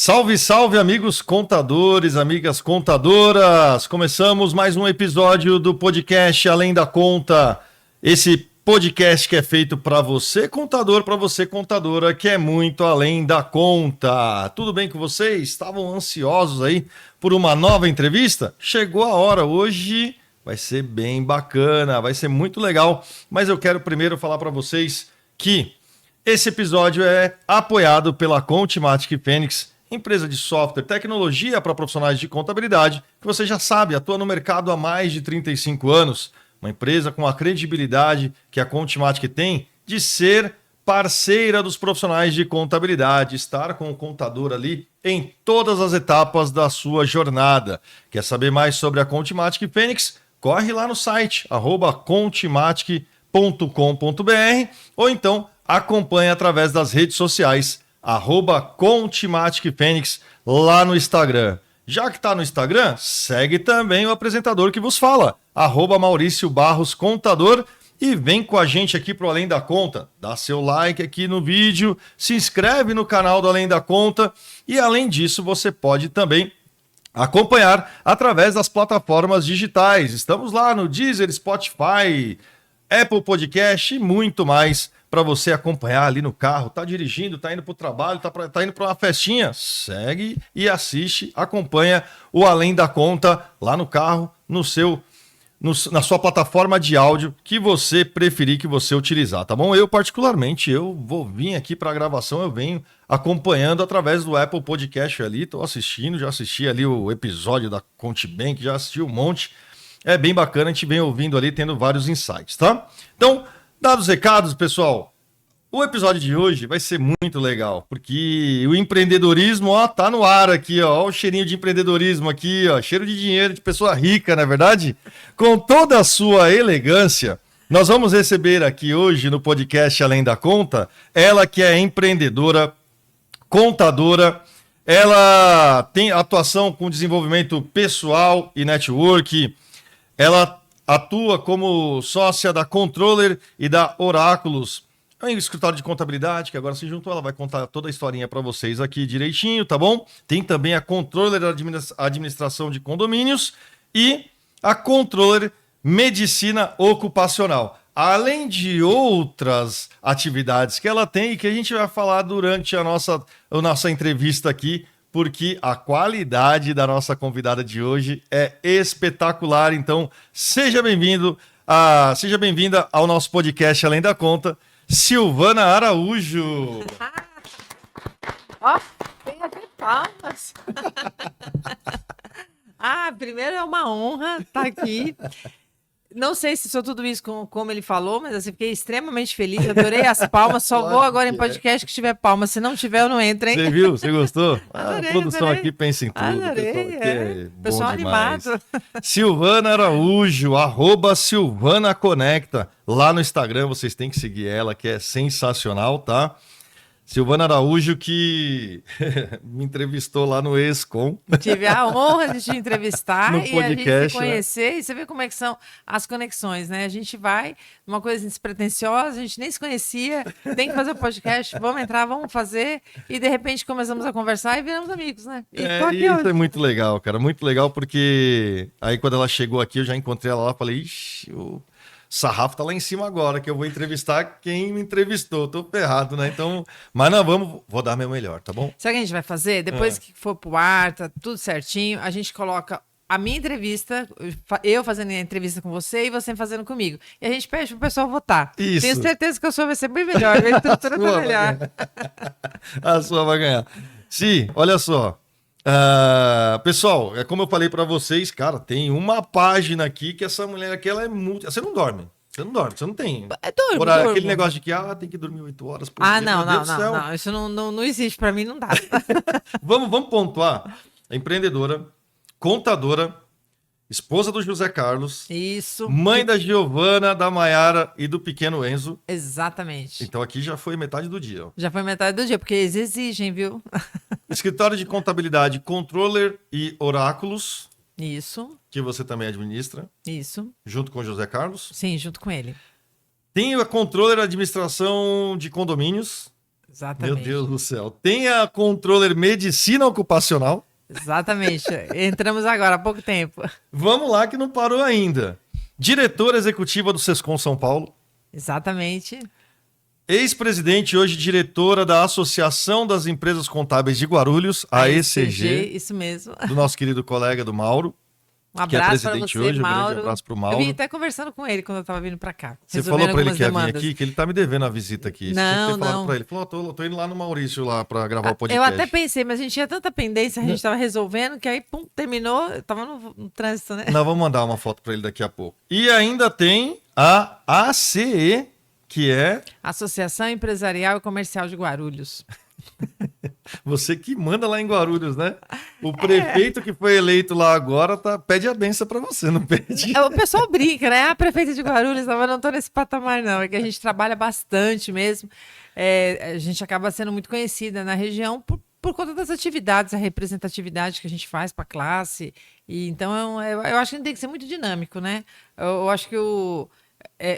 Salve, salve, amigos contadores, amigas contadoras! Começamos mais um episódio do podcast Além da Conta. Esse podcast que é feito para você, contador, para você, contadora, que é muito além da conta. Tudo bem com vocês? Estavam ansiosos aí por uma nova entrevista? Chegou a hora, hoje vai ser bem bacana, vai ser muito legal. Mas eu quero primeiro falar para vocês que esse episódio é apoiado pela Contimatic Fênix, empresa de software, tecnologia para profissionais de contabilidade, que você já sabe, atua no mercado há mais de 35 anos. Uma empresa com a credibilidade que a Contimatic tem de ser parceira dos profissionais de contabilidade, estar com o contador ali em todas as etapas da sua jornada. Quer saber mais sobre a Contimatic Fênix? Corre lá no site, contimatic.com.br ou então acompanhe através das redes sociais, Contimatic Fênix lá no Instagram. Já que está no Instagram, segue também o apresentador que vos fala, Maurício Barros Contador, e vem com a gente aqui pro Além da Conta. Dá seu like aqui no vídeo, se inscreve no canal do Além da Conta e além disso você pode também acompanhar através das plataformas digitais. Estamos lá no Deezer, Spotify, Apple Podcast e muito mais para você acompanhar ali no carro. Tá dirigindo, tá indo para o trabalho, tá indo para uma festinha? Segue e assiste, acompanha o Além da Conta lá no carro, na sua plataforma de áudio que você preferir, que você utilizar, tá bom? Eu particularmente, eu vou vir aqui para a gravação, eu venho acompanhando através do Apple Podcast ali, tô assistindo, já assisti ali o episódio da Contibank, já assisti um monte. É bem bacana, a gente vem ouvindo ali, tendo vários insights, tá? Então, dados os recados, pessoal, o episódio de hoje vai ser muito legal, porque o empreendedorismo, ó, tá no ar aqui, ó o cheirinho de empreendedorismo aqui, ó, cheiro de dinheiro de pessoa rica, não é verdade? Com toda a sua elegância, nós vamos receber aqui hoje no podcast Além da Conta, ela que é empreendedora, contadora, ela tem atuação com desenvolvimento pessoal e network, ela atua como sócia da Controller e da Oráculos. É um escritório de contabilidade que agora se juntou, ela vai contar toda a historinha para vocês aqui direitinho, tá bom? Tem também a Controller Administração de Condomínios e a Controller Medicina Ocupacional. Além de outras atividades que ela tem e que a gente vai falar durante a nossa entrevista aqui, porque a qualidade da nossa convidada de hoje é espetacular. Então, seja bem-vinda ao nosso podcast Além da Conta, Silvana Araújo. Ó, tem até palmas. Primeiro é uma honra estar aqui. Não sei se sou tudo isso como ele falou, mas assim, fiquei extremamente feliz, adorei as palmas, só vou agora em podcast que tiver palmas, se não tiver eu não entro, hein? Você viu? Você gostou? Adorei, a produção adorei. aqui pensa em tudo. Adorei, Pessoal animado. Silvana Araújo, @Silvana Conecta. Lá no Instagram vocês têm que seguir ela, que é sensacional, tá? Silvana Araújo, que me entrevistou lá no ESCOM. Tive a honra de te entrevistar no e podcast, a gente se conhecer, né? E você vê como é que são as conexões, né? A gente vai numa coisa despretensiosa, a gente nem se conhecia, tem que fazer o podcast, vamos entrar, vamos fazer, e de repente começamos a conversar e viramos amigos, né? E isso hoje. é muito legal, cara, muito legal, porque aí quando ela chegou aqui, eu já encontrei ela lá, falei, ixi, o sarrafo tá lá em cima agora, que eu vou entrevistar quem me entrevistou. Tô ferrado, né? Então, mas não, vou dar meu melhor, tá bom? Sabe o que a gente vai fazer? Depois que for pro ar, tá tudo certinho, a gente coloca a minha entrevista, eu fazendo a entrevista com você e você fazendo comigo. E a gente pede pro pessoal votar. Isso. Tenho certeza que a sua vai ser bem melhor, a estrutura tá melhor. A sua vai ganhar. Sim, olha só. Pessoal, é como eu falei pra vocês, cara, tem uma página aqui que essa mulher aqui, ela é muito... Você não dorme, você não tem... Durmo. Aquele negócio de que, tem que dormir 8 horas por dia. Não, isso não existe, pra mim não dá. Vamos pontuar. É empreendedora, contadora, esposa do José Carlos. Isso. Mãe da Giovana, da Maiara e do pequeno Enzo. Exatamente. Então aqui já foi metade do dia. Ó. Já foi metade do dia, porque eles exigem, viu? Escritório de contabilidade, Controller e Oráculos. Isso. Que você também administra. Isso. Junto com o José Carlos. Sim, junto com ele. Tem a Controller Administração de Condomínios. Exatamente. Meu Deus do céu. Tem a controller medicina ocupacional. Exatamente. Entramos agora há pouco tempo. Vamos lá que não parou ainda. Diretora executiva do Sescom São Paulo. Exatamente. Ex-presidente, hoje diretora da Associação das Empresas Contábeis de Guarulhos, a ECG, isso mesmo. do nosso querido colega do Mauro. Um Que é abraço para presidente você, hoje, Mauro. um grande abraço pro Mauro. Eu vim até conversando com ele quando eu estava vindo para cá. Você falou para ele que ia vir aqui, que ele tá me devendo a visita aqui. Você tinha Não, que ter falado não. para ele. Falou, tô indo lá no Maurício lá para gravar o podcast. Eu até pensei, mas a gente tinha tanta pendência, a gente estava resolvendo, que aí, pum, terminou, eu tava no trânsito, né? Nós vamos mandar uma foto para ele daqui a pouco. E ainda tem a ACE, que é Associação Empresarial e Comercial de Guarulhos. você que manda lá em Guarulhos, né? O prefeito que foi eleito lá agora pede a benção para você, não pede? O pessoal brinca, né? A prefeita de Guarulhos, mas não tô nesse patamar, não. É que a gente trabalha bastante mesmo. A gente acaba sendo muito conhecida na região por conta das atividades, a representatividade que a gente faz para a classe. E então, eu acho que a gente tem que ser muito dinâmico, né? Eu acho que o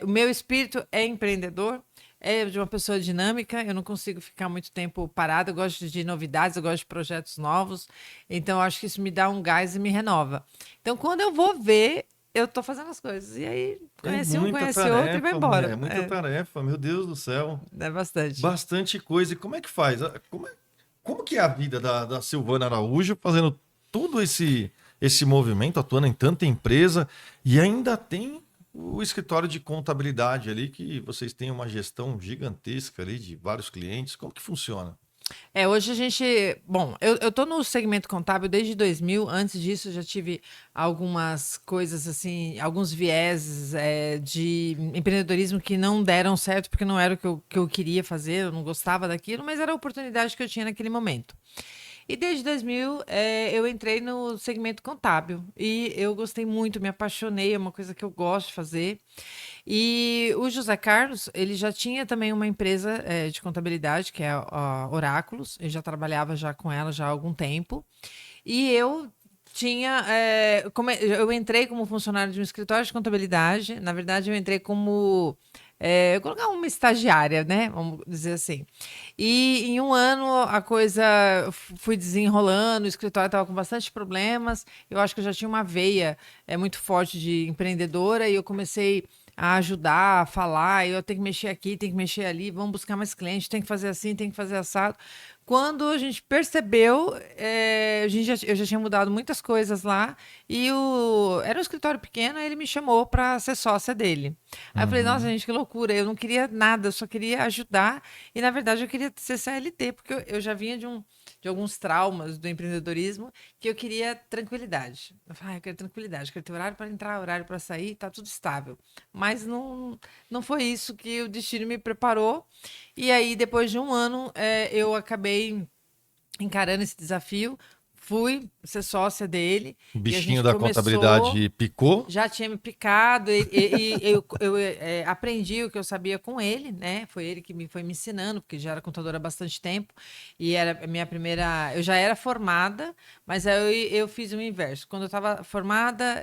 meu espírito é empreendedor. É de uma pessoa dinâmica, eu não consigo ficar muito tempo parada, eu gosto de novidades, eu gosto de projetos novos, então eu acho que isso me dá um gás e me renova. Então, quando eu vou ver, eu tô fazendo as coisas. E aí, conhece um, conhece outro e vai embora. É muita tarefa, meu Deus do céu. É bastante. Bastante coisa. E como é que faz? Como que é a vida da Silvana Araújo fazendo todo esse movimento, atuando em tanta empresa e ainda tem o escritório de contabilidade ali, que vocês têm uma gestão gigantesca ali de vários clientes. Como que funciona? Hoje a gente... Bom, eu tô no segmento contábil desde 2000. Antes disso, já tive algumas coisas assim, alguns vieses de empreendedorismo que não deram certo, porque não era o que eu queria fazer, eu não gostava daquilo, mas era a oportunidade que eu tinha naquele momento. E desde 2000 eu entrei no segmento contábil e eu gostei muito, me apaixonei, é uma coisa que eu gosto de fazer. E o José Carlos, ele já tinha também uma empresa de contabilidade, que é a Oráculos, eu já trabalhava já com ela já há algum tempo. E eu tinha... eu entrei como funcionário de um escritório de contabilidade, na verdade eu entrei como... eu colocar uma estagiária, né? Vamos dizer assim. E em um ano a coisa fui desenrolando, o escritório estava com bastante problemas. Eu acho que eu já tinha uma veia muito forte de empreendedora e eu comecei a ajudar, a falar, eu tenho que mexer aqui, tenho que mexer ali, vamos buscar mais clientes, tem que fazer assim, tem que fazer assado. Quando a gente percebeu, eu já tinha mudado muitas coisas lá e era um escritório pequeno, aí ele me chamou para ser sócia dele. Aí eu falei, nossa, gente, que loucura, eu não queria nada, eu só queria ajudar e, na verdade, eu queria ser CLT, porque eu já vinha de alguns traumas do empreendedorismo que eu queria tranquilidade. Eu falei, eu quero tranquilidade, eu quero ter horário para entrar, horário para sair, tá tudo estável. Mas não foi isso que o destino me preparou. E aí, depois de um ano, eu acabei encarando esse desafio, fui ser sócia dele. O bichinho da contabilidade picou? Já tinha me picado, e eu aprendi o que eu sabia com ele, né? Foi ele que foi me ensinando, porque já era contadora há bastante tempo, e era a minha primeira... Eu já era formada, mas aí eu fiz o inverso. Quando eu estava formada,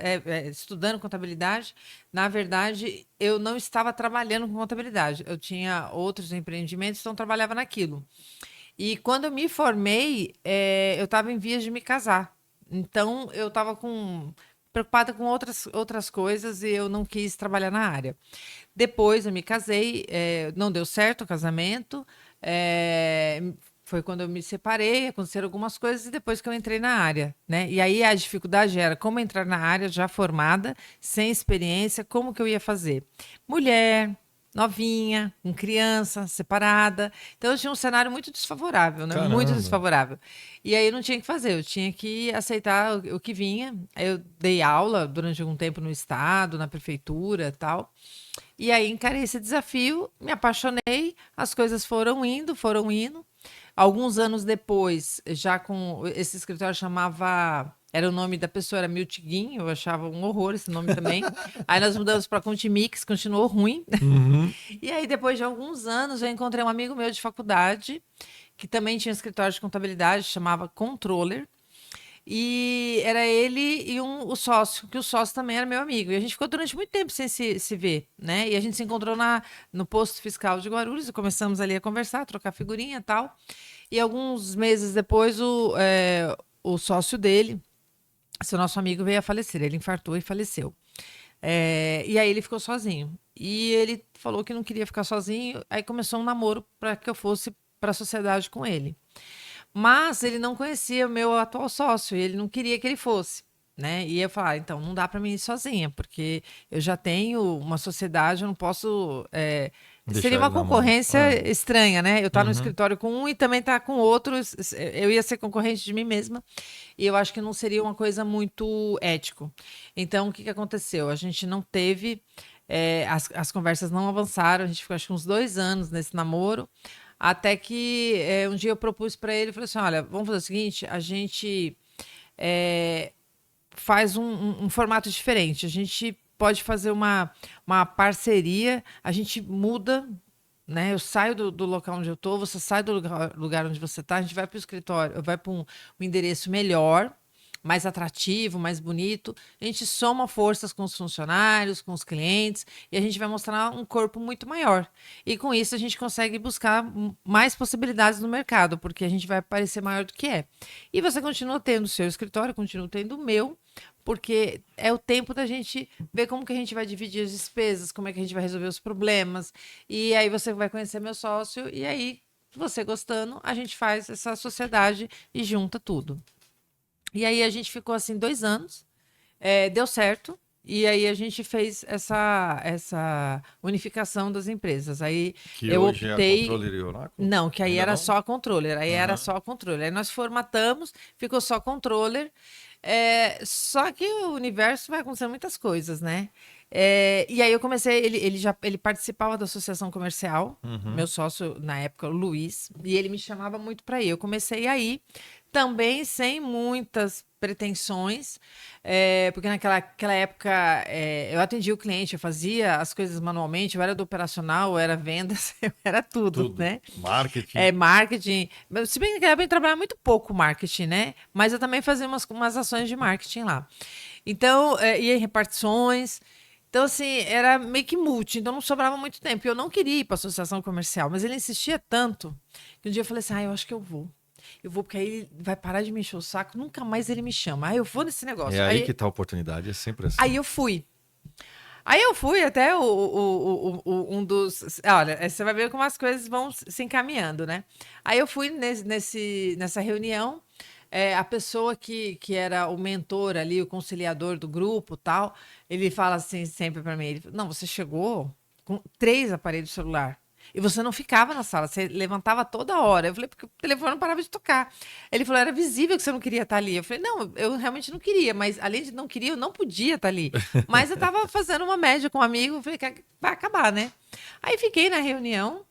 estudando contabilidade, na verdade, eu não estava trabalhando com contabilidade. Eu tinha outros empreendimentos, então eu trabalhava naquilo. E quando eu me formei, eu estava em vias de me casar. Então, eu estava preocupada com outras coisas e eu não quis trabalhar na área. Depois, eu me casei, não deu certo o casamento. Foi quando eu me separei, aconteceram algumas coisas e depois que eu entrei na área, né? E aí a dificuldade era como entrar na área já formada, sem experiência, como que eu ia fazer? Mulher... novinha, com criança, separada. Então, eu tinha um cenário muito desfavorável, né? Caramba. Muito desfavorável. E aí, eu não tinha o que fazer, eu tinha que aceitar o que vinha. Aí eu dei aula durante algum tempo no estado, na prefeitura e tal. E aí, encarei esse desafio, me apaixonei, as coisas foram indo, foram indo. Alguns anos depois, já com esse escritório chamava... Era o nome da pessoa, era Miltiguin, eu achava um horror esse nome também. Aí nós mudamos para Contimix, continuou ruim. Uhum. E aí, depois de alguns anos, eu encontrei um amigo meu de faculdade, que também tinha um escritório de contabilidade, chamava Controller. E era ele e o sócio, que o sócio também era meu amigo. E a gente ficou durante muito tempo sem se ver, né? E a gente se encontrou no posto fiscal de Guarulhos e começamos ali a conversar, trocar figurinha e tal. E alguns meses depois, o sócio dele, seu nosso amigo, veio a falecer. Ele infartou e faleceu. E aí ele ficou sozinho. E ele falou que não queria ficar sozinho. Aí começou um namoro para que eu fosse para a sociedade com ele. Mas ele não conhecia o meu atual sócio e ele não queria que ele fosse, né? E eu falava, então não dá para mim ir sozinha, porque eu já tenho uma sociedade, eu não posso. Deixar Seria uma ele na mão. concorrência estranha, né? Eu estar no Uhum. escritório com um e também estar com outro, eu ia ser concorrente de mim mesma. E eu acho que não seria uma coisa muito ético. Então, o que aconteceu? A gente não teve. As conversas não avançaram, a gente ficou acho que uns 2 anos nesse namoro. Até que um dia eu propus para ele, falei assim, olha, vamos fazer o seguinte, a gente faz um formato diferente, a gente pode fazer uma parceria, a gente muda, né? Eu saio do local onde eu estou, você sai do lugar onde você está, a gente vai para o escritório, vai para um endereço melhor, mais atrativo, mais bonito. A gente soma forças com os funcionários, com os clientes, e a gente vai mostrar um corpo muito maior. E com isso a gente consegue buscar mais possibilidades no mercado, porque a gente vai parecer maior do que é. E você continua tendo o seu escritório, continua tendo o meu, porque é o tempo da gente ver como que a gente vai dividir as despesas, como é que a gente vai resolver os problemas. E aí você vai conhecer meu sócio, e aí, você gostando, a gente faz essa sociedade e junta tudo. E aí a gente ficou assim 2 anos, deu certo. E aí a gente fez essa unificação das empresas. Aí Que eu hoje é a optei. Controller e Oráculo? Não, que aí Ainda era não? só a controller. Aí era Aham. só a controller. Aí nós formatamos, ficou só controller. Só que o universo vai acontecer muitas coisas, né? E aí eu comecei, ele participava da associação comercial, Uhum. meu sócio na época, o Luiz, e ele me chamava muito para ir. Eu comecei aí, também sem muitas pretensões, porque naquela época eu atendia o cliente, eu fazia as coisas manualmente, eu era do operacional, eu era vendas, eu era tudo, Tudo. né? Marketing. Marketing. Se bem que naquela época eu trabalhava muito pouco marketing, né? Mas eu também fazia umas ações de marketing lá. Então, ia em repartições. Então, assim, era meio que multi, então não sobrava muito tempo. Eu não queria ir para a associação comercial, mas ele insistia tanto que um dia eu falei assim: eu acho que eu vou. Eu vou, porque aí ele vai parar de me encher o saco, nunca mais ele me chama. Aí eu vou nesse É negócio. aí Aí, que tá a oportunidade, é sempre aí assim. eu fui. Aí eu fui até um dos. Olha, você vai ver como as coisas vão se encaminhando, né? Aí eu fui nessa reunião. A pessoa que era o mentor ali, o conciliador do grupo tal, ele fala assim sempre para mim: não, você chegou com 3 aparelhos de celular. E você não ficava na sala, você levantava toda hora. Eu falei, porque o telefone não parava de tocar. Ele falou, era visível que você não queria estar ali. Eu falei, não, eu realmente não queria, mas além de não queria, eu não podia estar ali. Mas eu estava fazendo uma média com um amigo, eu falei, que vai acabar, né? Aí fiquei na reunião,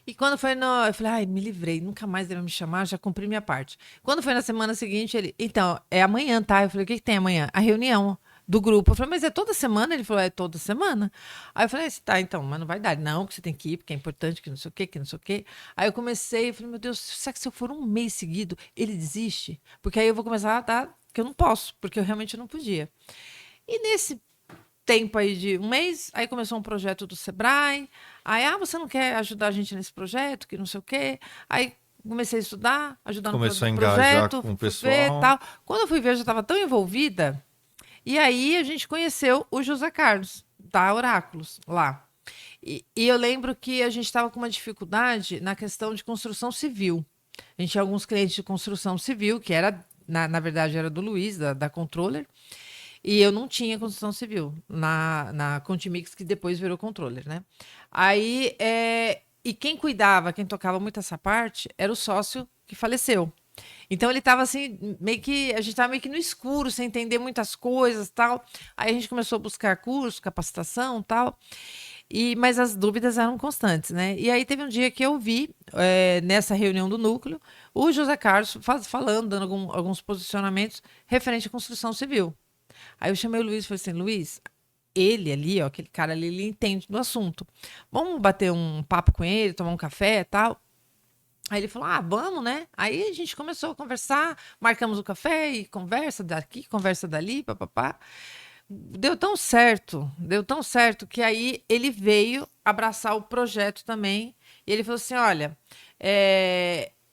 e quando foi no. Eu falei, ai, me livrei, nunca mais deve me chamar, já cumpri minha parte. Quando foi na semana seguinte, ele. Então, é amanhã, tá? Eu falei, o que tem amanhã? A reunião do grupo. Eu falei, mas é toda semana? Ele falou, é toda semana. Aí eu falei, tá, então, mas não vai dar. Não, que você tem que ir, porque é importante, que não sei o quê, que não sei o quê. Aí eu comecei, eu falei, meu Deus, será que se eu for um mês seguido, ele desiste? Porque aí eu vou começar a dar, que eu não posso, porque eu realmente não podia. E nesse tempo aí de um mês, aí começou um projeto do Sebrae. Aí, você não quer ajudar a gente nesse projeto, que não sei o quê. Aí comecei a estudar, ajudar no Começou a engajar projeto, com o fui ver pessoal. tal. Quando eu fui ver, eu já estava tão envolvida. E aí a gente conheceu o José Carlos, da Oráculos, lá. E eu lembro que a gente estava com uma dificuldade na questão de construção civil. A gente tinha alguns clientes de construção civil, que era, na verdade, era do Luiz, da Controller. E eu não tinha construção civil na Contimix, que depois virou controller, né? Aí, e quem cuidava, quem tocava muito essa parte, era o sócio que faleceu. Então ele estava assim, meio que, a gente estava meio que no escuro, sem entender muitas coisas, tal. Aí a gente começou a buscar curso, capacitação, tal. Mas as dúvidas eram constantes, né? E aí teve um dia que eu vi, nessa reunião do núcleo, o José Carlos falando, dando alguns posicionamentos referente à construção civil. Aí eu chamei o Luiz e falei assim, Luiz, ele ali, ó, aquele cara ali, ele entende do assunto. Vamos bater um papo com ele, tomar um café e tal. Aí ele falou, vamos, né? Aí a gente começou a conversar, marcamos o café e conversa daqui, conversa dali, papapá. Deu tão certo que aí ele veio abraçar o projeto também. E ele falou assim: olha,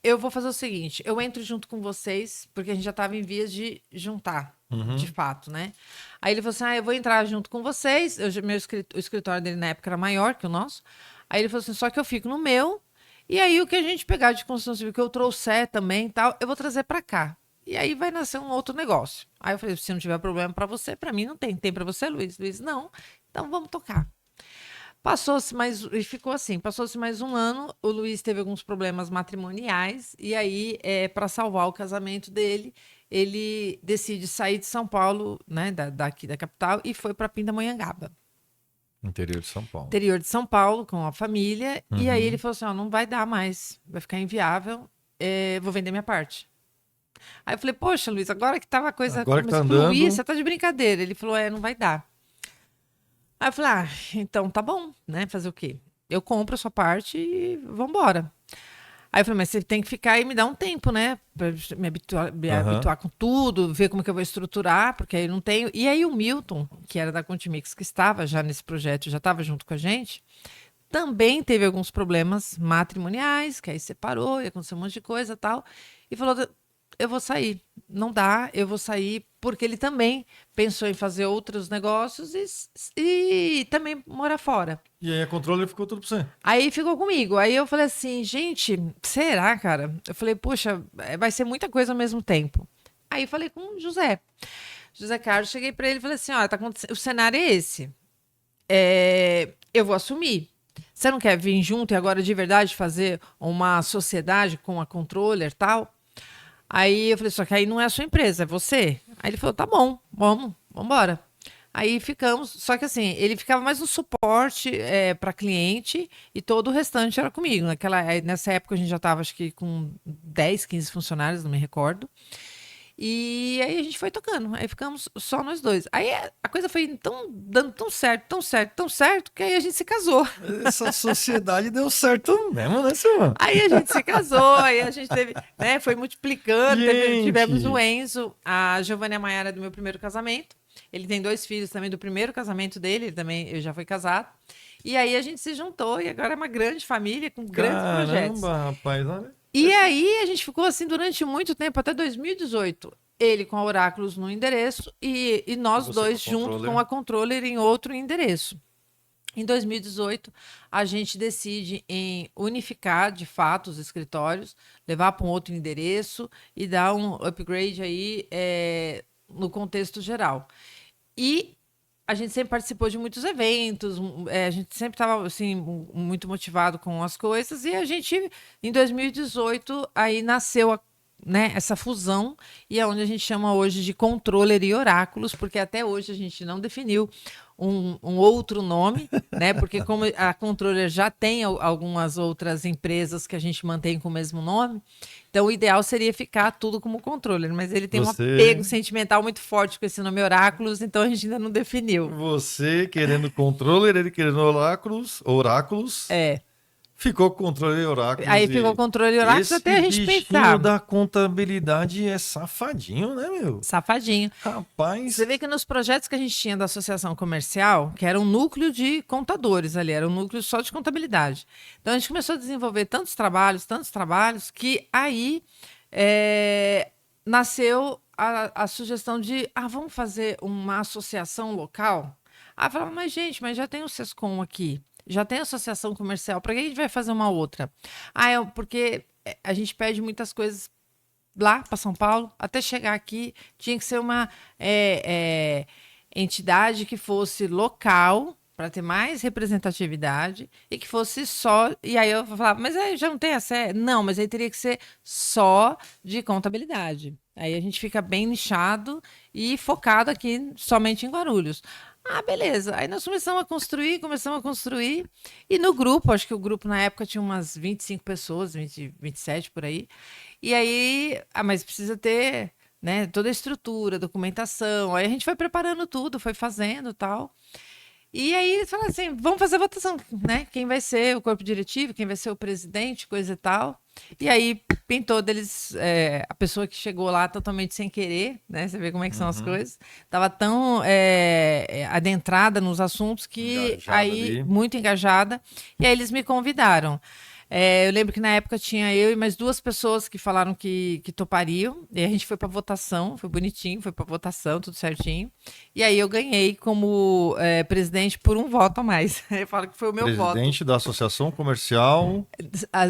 eu vou fazer o seguinte: eu entro junto com vocês, porque a gente já estava em vias de juntar, de fato, né? Aí ele falou assim: eu vou entrar junto com vocês. O escritório dele na época era maior que o nosso. Aí ele falou assim: só que eu fico no meu. E aí o que a gente pegar de construção civil que eu trouxer também, tal, eu vou trazer para cá. E aí vai nascer um outro negócio. Aí eu falei, se não tiver problema para você, para mim não tem. Tem para você, Luiz? Luiz, não. Então vamos tocar. Passou-se mais, e ficou assim, passou-se mais um ano, o Luiz teve alguns problemas matrimoniais, e aí, para salvar o casamento dele, ele decide sair de São Paulo, né, daqui da capital, e foi para Pindamonhangaba, Interior de São Paulo. interior de São Paulo, com a família, e aí ele falou assim, não vai dar mais, vai ficar inviável, vou vender minha parte. Aí eu falei, poxa, Luiz, agora que tava a coisa Agora que tá começando a fluir, andando. você tá de brincadeira. Ele falou, não vai dar. Aí eu falei, então tá bom, né? Fazer o quê? Eu compro a sua parte e vambora. Aí eu falei, mas você tem que ficar e me dar um tempo, né? Pra me habituar com tudo, ver como que eu vou estruturar, porque aí eu não tenho. E aí o Milton, que era da Contimix, que estava já nesse projeto, já estava junto com a gente, também teve alguns problemas matrimoniais, que aí separou, e aconteceu um monte de coisa e tal. E falou, eu vou sair. Não dá, eu vou sair, porque ele também pensou em fazer outros negócios e também morar fora. E aí a controle ficou tudo pra você. Aí ficou comigo. Aí eu falei assim, gente, será, cara? Eu falei, poxa, vai ser muita coisa ao mesmo tempo. Aí eu falei com o José. José Carlos, cheguei para ele e falei assim, olha, o cenário é esse. Eu vou assumir. Você não quer vir junto e agora de verdade fazer uma sociedade com a controller e tal? Aí eu falei, só que aí não é a sua empresa, é você. Aí ele falou, tá bom, vamos embora. Aí ficamos, só que assim, ele ficava mais no suporte para cliente e todo o restante era comigo. Nessa época a gente já estava, acho que com 10, 15 funcionários, não me recordo. E aí a gente foi tocando, aí ficamos só nós dois. Aí a coisa foi dando tão certo, tão certo, tão certo, que aí a gente se casou. Essa sociedade deu certo mesmo, né, Silvana? Aí a gente se casou, aí a gente teve, né, foi multiplicando, tivemos o Enzo, a Giovanna Maiara do meu primeiro casamento. Ele tem 2 filhos também do primeiro casamento dele, eu já fui casado. E aí a gente se juntou e agora é uma grande família com grandes projetos. Caramba, rapaz, olha. E aí a gente ficou assim durante muito tempo, até 2018. Ele com a Oráculos no endereço e nós dois junto com a Controller em outro endereço. Em 2018, a gente decide em unificar, de fato, os escritórios, levar para um outro endereço e dar um upgrade aí no contexto geral. E a gente sempre participou de muitos eventos, a gente sempre estava assim, muito motivado com as coisas, e a gente, em 2018, aí nasceu essa fusão, e é onde a gente chama hoje de Controller e Oráculos, porque até hoje a gente não definiu um outro nome, né? Porque como a Controller já tem algumas outras empresas que a gente mantém com o mesmo nome, então o ideal seria ficar tudo como Controller, mas ele tem um apego sentimental muito forte com esse nome Oráculos, então a gente ainda não definiu. Você querendo Controller, ele querendo Oráculos. Ficou com Controle e Oráculos. Aí ficou Controle e Oráculos até a gente pensar. O da contabilidade é safadinho, né, meu? Safadinho. Rapaz. Você vê que nos projetos que a gente tinha da associação comercial, que era um núcleo de contadores ali, era um núcleo só de contabilidade. Então a gente começou a desenvolver tantos trabalhos, que aí nasceu a sugestão de, vamos fazer uma associação local? Falava, mas gente, já tem o Sescom aqui. Já tem associação comercial, para que a gente vai fazer uma outra? Porque a gente pede muitas coisas lá para São Paulo, até chegar aqui, tinha que ser uma entidade que fosse local, para ter mais representatividade, e que fosse só... E aí eu falava, mas aí já não tem acesso? Não, mas aí teria que ser só de contabilidade. Aí a gente fica bem nichado e focado aqui somente em Guarulhos. Beleza. Aí nós começamos a construir. E no grupo, acho que o grupo na época tinha umas 25 pessoas, 20, 27 por aí. E aí, mas precisa ter, né, toda a estrutura, documentação. Aí a gente foi preparando tudo, foi fazendo e tal. E aí eles falaram assim, vamos fazer a votação, né? Quem vai ser o corpo diretivo, quem vai ser o presidente, coisa e tal. E aí pintou deles, a pessoa que chegou lá totalmente sem querer, né? Você vê como é que são as coisas. Tava tão adentrada nos assuntos que Engajada aí, ali. muito engajada. E aí eles me convidaram. Eu lembro que na época tinha eu e mais 2 pessoas que falaram que topariam. E a gente foi para votação, foi bonitinho, foi para votação, tudo certinho. E aí eu ganhei como presidente por 1 voto a mais. Eu falo que foi o meu voto. Presidente da Associação Comercial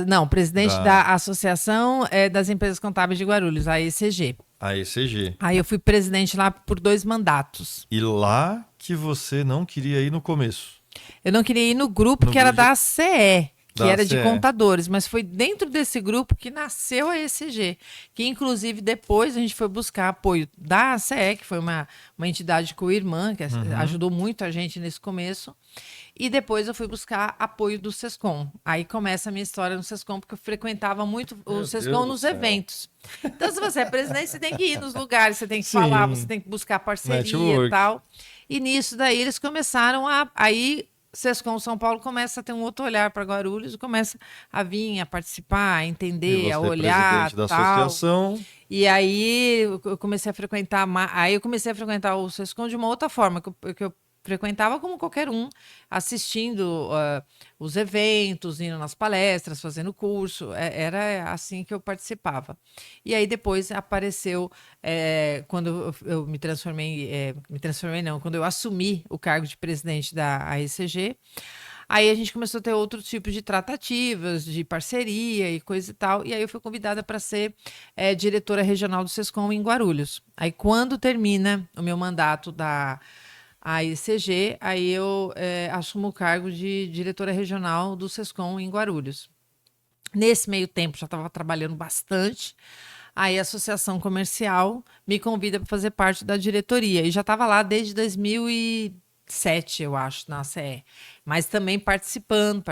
Não, presidente da Associação das Empresas Contábeis de Guarulhos, a ECG. a ECG. Aí eu fui presidente lá por 2 mandatos. E lá que você não queria ir no começo. Eu não queria ir no grupo que era da ACE. Que Da era de ACE. contadores, mas foi dentro desse grupo que nasceu a ECG, que inclusive depois a gente foi buscar apoio da ACE, que foi uma entidade co-irmã, que ajudou muito a gente nesse começo, e depois eu fui buscar apoio do Sescom. Aí começa a minha história no Sescom, porque eu frequentava muito o Sescom nos eventos. Então, se você é presidente, você tem que ir nos lugares, você tem que falar, você tem que buscar parceria Network. e tal. E nisso daí eles começaram aí Sescom São Paulo começa a ter um outro olhar para Guarulhos, começa a vir, a participar, a entender, a olhar, presidente da tal. associação. E aí eu comecei a frequentar, o Sescom de uma outra forma, que eu frequentava como qualquer um, assistindo os eventos, indo nas palestras, fazendo curso, era assim que eu participava. E aí depois apareceu, quando eu me transformei não, quando eu assumi o cargo de presidente da AECG, aí a gente começou a ter outro tipo de tratativas, de parceria e coisa e tal. E aí eu fui convidada para ser diretora regional do Sescom em Guarulhos. Aí quando termina o meu mandato da AECG, aí eu assumo o cargo de diretora regional do Sescom em Guarulhos. Nesse meio tempo já estava trabalhando bastante. Aí a Associação Comercial me convida para fazer parte da diretoria. E já estava lá desde 2007, eu acho, na ACE. Mas também participando,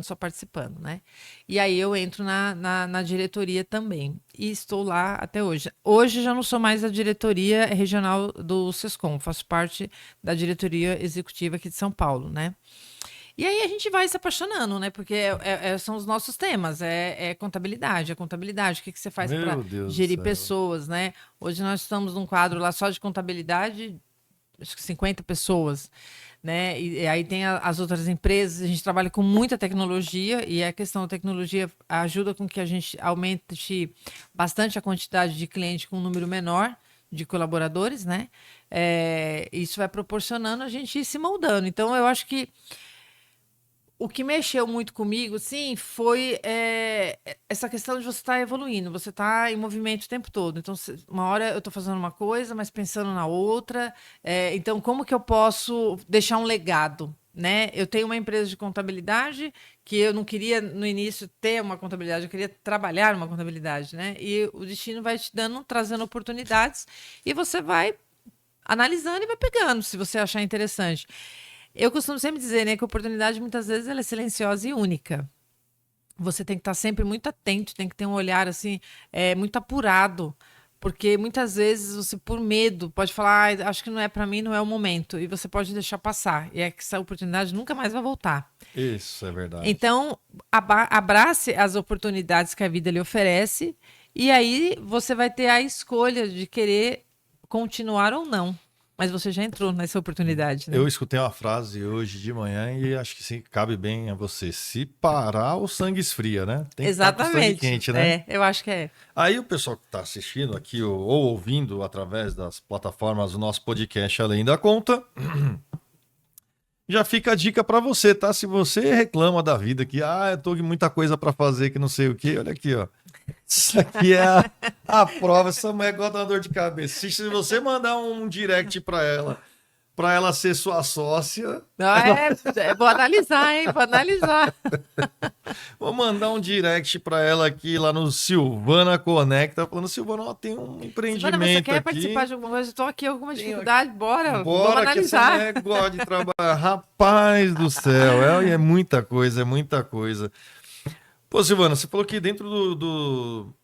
só participando, né? E aí eu entro na diretoria também. E estou lá até hoje. Hoje já não sou mais da diretoria regional do Sescom, faço parte da diretoria executiva aqui de São Paulo, né? E aí a gente vai se apaixonando, né? Porque são os nossos temas, contabilidade, o que você faz para gerir pessoas, né? Hoje nós estamos num quadro lá só de contabilidade, acho que 50 pessoas, né? E aí tem as outras empresas, a gente trabalha com muita tecnologia e a questão da tecnologia ajuda com que a gente aumente bastante a quantidade de clientes com um número menor de colaboradores, né? Isso vai proporcionando a gente ir se moldando. Então, eu acho que o que mexeu muito comigo, sim, foi essa questão de você estar evoluindo, você estar em movimento o tempo todo. Então, uma hora eu estou fazendo uma coisa, mas pensando na outra. Então, como que eu posso deixar um legado? Né? Eu tenho uma empresa de contabilidade que eu não queria, no início, ter uma contabilidade, eu queria trabalhar uma contabilidade, né? E o destino vai te trazendo oportunidades e você vai analisando e vai pegando, se você achar interessante. Eu costumo sempre dizer, né, que a oportunidade muitas vezes ela é silenciosa e única. Você tem que estar sempre muito atento, tem que ter um olhar assim, muito apurado, porque muitas vezes você, por medo, pode falar, acho que não é para mim, não é o momento, e você pode deixar passar, e que essa oportunidade nunca mais vai voltar. Isso é verdade. Então, abrace as oportunidades que a vida lhe oferece, e aí você vai ter a escolha de querer continuar ou não. Mas você já entrou nessa oportunidade, né? Eu escutei uma frase hoje de manhã e acho que sim, cabe bem a você. Se parar, o sangue esfria, né? Tem que estar com o sangue quente, né? Eu acho que é. Aí o pessoal que está assistindo aqui ou ouvindo através das plataformas do nosso podcast Além da Conta, já fica a dica para você, tá? Se você reclama da vida que, eu tô com muita coisa para fazer que não sei o quê, olha aqui, ó. Isso aqui é a prova, essa mulher gosta de uma dor de cabeça. Se você mandar um direct para ela ser sua sócia... Vou analisar, hein? Vou analisar. Vou mandar um direct para ela aqui lá no Silvana Conecta, falando, Silvana, ó, tem um empreendimento Silvana, você quer aqui. participar de alguma coisa? Estou aqui com alguma dificuldade, bora vamos que analisar. essa mulher gosta de trabalhar. Rapaz do céu, é muita coisa, é muita coisa. Pô, Silvana, você falou que dentro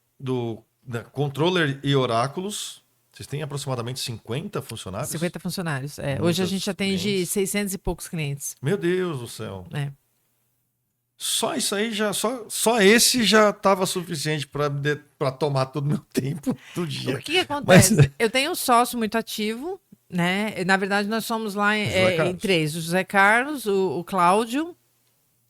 da Controller e Oráculos, vocês têm aproximadamente 50 funcionários? 50 funcionários, Hoje a gente atende 600 e poucos clientes. Meu Deus do céu. Só isso aí só esse já estava suficiente para tomar todo o meu tempo do O dia. que Mas acontece? Eu tenho um sócio muito ativo, né? Na verdade, nós somos lá José em Carlos. três: o José Carlos, o Cláudio,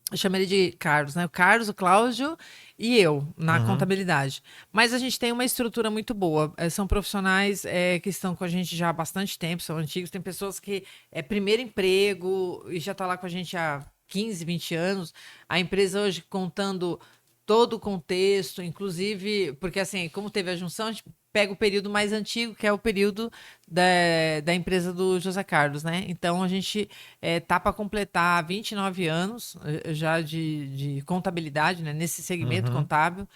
eu chamo ele de Carlos, né? O Carlos, o Cláudio e eu na Uhum. contabilidade. Mas a gente tem uma estrutura muito boa. São profissionais que estão com a gente já há bastante tempo, são antigos. Tem pessoas que é primeiro emprego e já está lá com a gente há 15, 20 anos. A empresa hoje contando todo o contexto, inclusive, porque assim, como teve a junção, a gente pega o período mais antigo, que é o período da empresa do José Carlos, né? Então a gente tá para completar 29 anos já de contabilidade, né? Nesse segmento Uhum. contábil.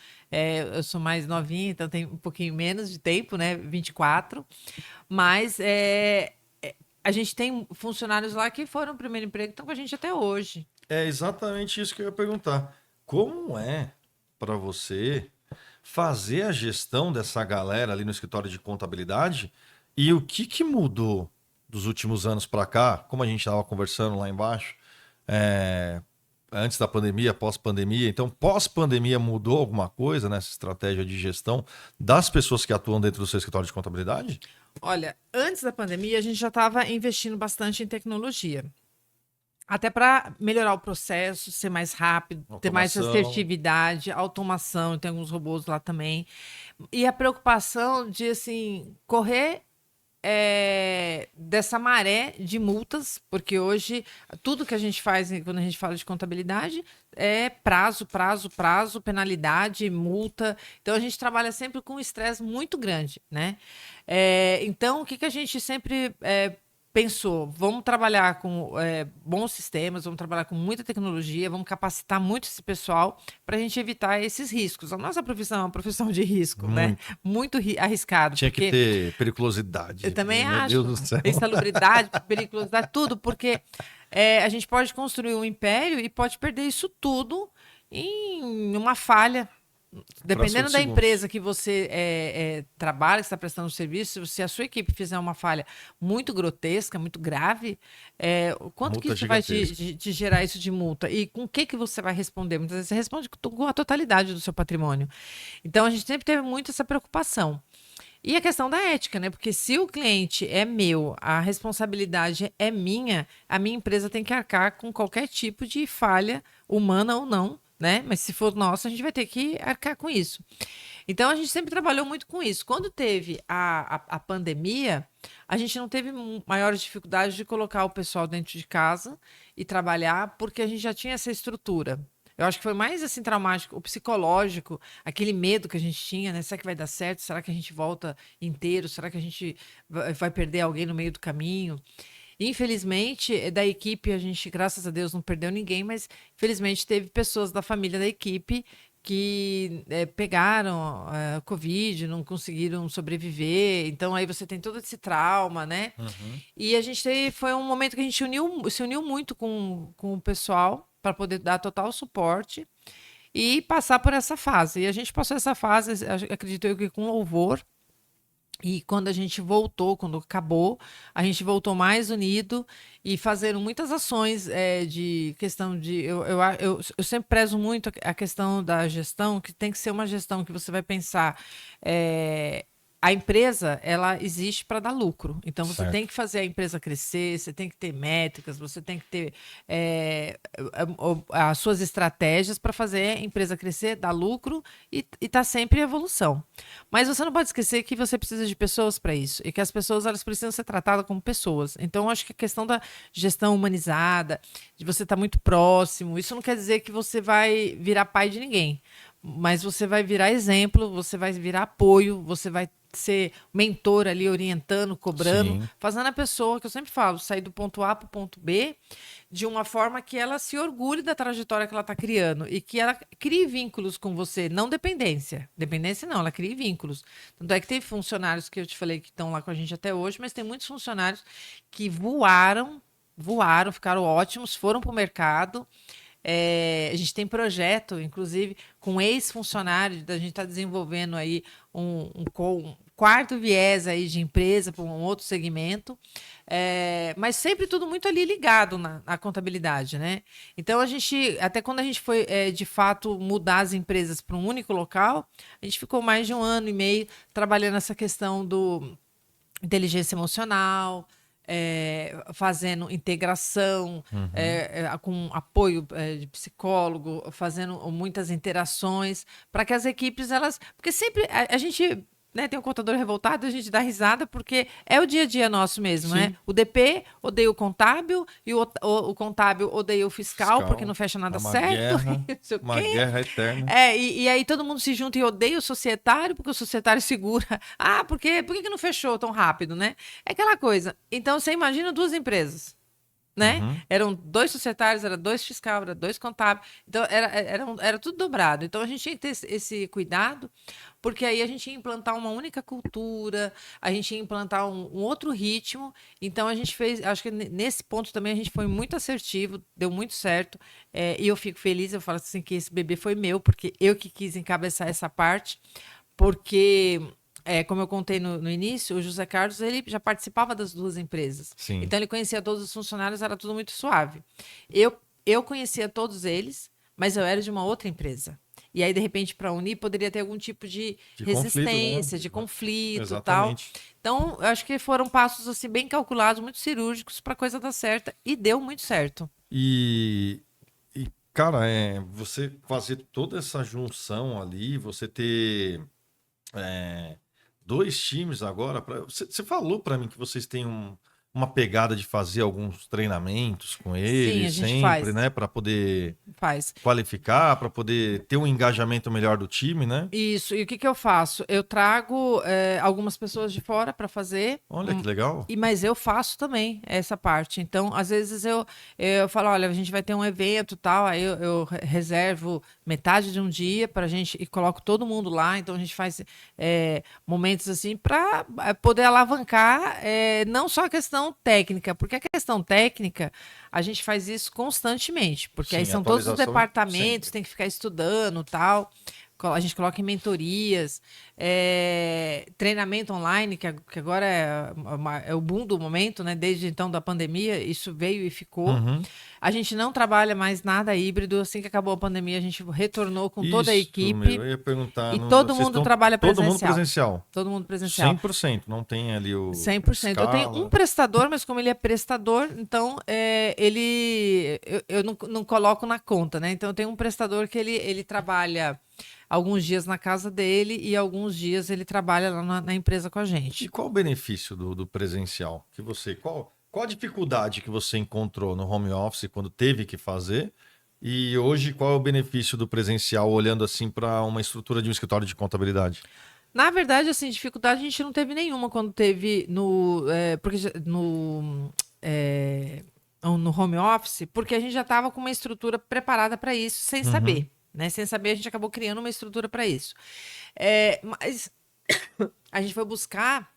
Eu sou mais novinha, então tem um pouquinho menos de tempo, né? 24. Mas a gente tem funcionários lá que foram primeiro emprego, estão com a gente até hoje. É exatamente isso que eu ia perguntar. Como é para você fazer a gestão dessa galera ali no escritório de contabilidade e o que mudou dos últimos anos para cá? Como a gente estava conversando lá embaixo, é, antes da pandemia, pós-pandemia. Então, pós-pandemia mudou alguma coisa nessa estratégia de gestão das pessoas que atuam dentro do seu escritório de contabilidade? Olha, antes da pandemia, a gente já estava investindo bastante em tecnologia. Até para melhorar o processo, ser mais rápido, ter mais Automação. assertividade, automação, tem alguns robôs lá também. E a preocupação de, assim, correr dessa maré de multas, porque hoje tudo que a gente faz quando a gente fala de contabilidade é prazo, prazo, prazo, penalidade, multa. Então a gente trabalha sempre com um estresse muito grande, né? Então o que a gente sempre pensou? Vamos trabalhar com bons sistemas, vamos trabalhar com muita tecnologia, vamos capacitar muito esse pessoal para a gente evitar esses riscos. A nossa profissão é uma profissão de risco, né? Muito. Muito arriscado, Tinha que porque ter eu periculosidade. também Meu Deus acho. do céu. Insalubridade, periculosidade, tudo, porque a gente pode construir um império e pode perder isso tudo em uma falha. Fração Dependendo de da segundos. empresa que você trabalha, que está prestando serviço, se a sua equipe fizer uma falha muito grotesca, muito grave, o quanto que Multa isso vai te, gigantesca. te- te gerar isso de multa? E com o que você vai responder? Muitas vezes você responde com a totalidade do seu patrimônio. Então, a gente sempre teve muito essa preocupação. E a questão da ética, né? Porque se o cliente é meu, a responsabilidade é minha, a minha empresa tem que arcar com qualquer tipo de falha, humana ou não, né? Mas se for nossa, a gente vai ter que arcar com isso. Então a gente sempre trabalhou muito com isso. Quando teve a pandemia, a gente não teve maiores dificuldades de colocar o pessoal dentro de casa e trabalhar, porque a gente já tinha essa estrutura. Eu acho que foi mais assim traumático, o psicológico, aquele medo que a gente tinha, né? Será que vai dar certo? Será que a gente volta inteiro? Será que a gente vai perder alguém no meio do caminho? Infelizmente, da equipe, a gente, graças a Deus, não perdeu ninguém, mas infelizmente teve pessoas da família da equipe que pegaram Covid, não conseguiram sobreviver. Então, aí você tem todo esse trauma, né? Uhum. E a gente foi um momento que a gente se uniu muito com o pessoal para poder dar total suporte e passar por essa fase. E a gente passou essa fase, acredito eu que com louvor. E quando a gente voltou, quando acabou, a gente voltou mais unido e fazendo muitas ações de questão de. Eu sempre prezo muito a questão da gestão, que tem que ser uma gestão que você vai pensar. A empresa, ela existe para dar lucro. Então, você tem Certo. que fazer a empresa crescer, você tem que ter métricas, você tem que ter as suas estratégias para fazer a empresa crescer, dar lucro e estar sempre em evolução. Mas você não pode esquecer que você precisa de pessoas para isso e que as pessoas elas precisam ser tratadas como pessoas. Então, acho que a questão da gestão humanizada, de você estar muito próximo, isso não quer dizer que você vai virar pai de ninguém, mas você vai virar exemplo, você vai virar apoio, você vai ser mentor ali, orientando, cobrando, Sim. fazendo a pessoa, que eu sempre falo, sair do ponto A para o ponto B de uma forma que ela se orgulhe da trajetória que ela está criando e que ela crie vínculos com você, não dependência. Dependência não, ela crie vínculos. Tanto é que tem funcionários que eu te falei que estão lá com a gente até hoje, mas tem muitos funcionários que voaram, ficaram ótimos, foram para o mercado. A gente tem projeto, inclusive, com ex-funcionários, a gente está desenvolvendo aí quarto viés aí de empresa para um outro segmento, mas sempre tudo muito ali ligado na contabilidade, né? Então até quando a gente foi de fato mudar as empresas para um único local, a gente ficou mais de 1 ano e meio trabalhando essa questão do inteligência emocional, fazendo integração, com apoio de psicólogo, fazendo muitas interações, para que as equipes, porque sempre a gente, né, tem um contador revoltado, a gente dá risada, porque é o dia a dia nosso mesmo, né? O DP odeia o contábil e o contábil odeia o fiscal, porque não fecha nada certo. Uma guerra eterna. E aí todo mundo se junta e odeia o societário, porque o societário segura. Ah, por que não fechou tão rápido, né? É aquela coisa. Então, você imagina 2 empresas, né? Eram 2 societários, era 2 fiscais, era 2 contábeis. Então, era tudo dobrado. Então, a gente tinha que ter esse cuidado, porque aí a gente ia implantar uma única cultura, a gente ia implantar um outro ritmo. Então, a gente fez... Acho que nesse ponto também a gente foi muito assertivo, deu muito certo. E eu fico feliz, eu falo assim, que esse bebê foi meu, porque eu que quis encabeçar essa parte, porque... como eu contei no início, o José Carlos ele já participava das 2 empresas. Sim. Então, ele conhecia todos os funcionários, era tudo muito suave. Eu conhecia todos eles, mas eu era de uma outra empresa. E aí, de repente, para unir, poderia ter algum tipo de resistência, conflito, né? de conflito. Exatamente. Tal. Então, eu acho que foram passos assim, bem calculados, muito cirúrgicos para a coisa dar certo. E deu muito certo. E cara, você fazer toda essa junção ali, você ter 2 times agora. Você falou para mim que vocês têm uma pegada de fazer alguns treinamentos com eles, Sim, a gente sempre, faz. né? Para poder Faz. qualificar, para poder ter um engajamento melhor do time, né? Isso. E o que eu faço? Eu trago algumas pessoas de fora para fazer. Olha que legal. Mas eu faço também essa parte. Então, às vezes eu falo, olha, a gente vai ter um evento e tal, aí eu reservo metade de um dia para a gente e coloco todo mundo lá. Então, a gente faz momentos assim para poder alavancar não só a questão técnica, porque a questão técnica a gente faz isso constantemente, porque aí Sim, são todos os atualização departamentos, sempre. tem que ficar estudando tal. A gente coloca em mentorias, treinamento online, que agora é o boom do momento, né? Desde então da pandemia, isso veio e ficou. A gente não trabalha mais nada híbrido. Assim que acabou a pandemia, a gente retornou com toda a Isso, equipe. eu ia perguntar. E todo mundo trabalha Todo mundo presencial. presencial. Todo mundo presencial. 100%, não tem ali o 100%. Eu tenho escala. um prestador, mas como ele é prestador, então eu não coloco na conta, né? Então eu tenho um prestador que ele trabalha alguns dias na casa dele e alguns dias ele trabalha lá na empresa com a E gente. qual o benefício do presencial? Qual a dificuldade que você encontrou no home office quando teve que fazer? E hoje, qual é o benefício do presencial, olhando assim para uma estrutura de um escritório de contabilidade? Na verdade, assim, dificuldade a gente não teve nenhuma quando teve no home office, porque a gente já estava com uma estrutura preparada para isso, sem saber. Né? Sem saber, a gente acabou criando uma estrutura para isso. Mas a gente foi buscar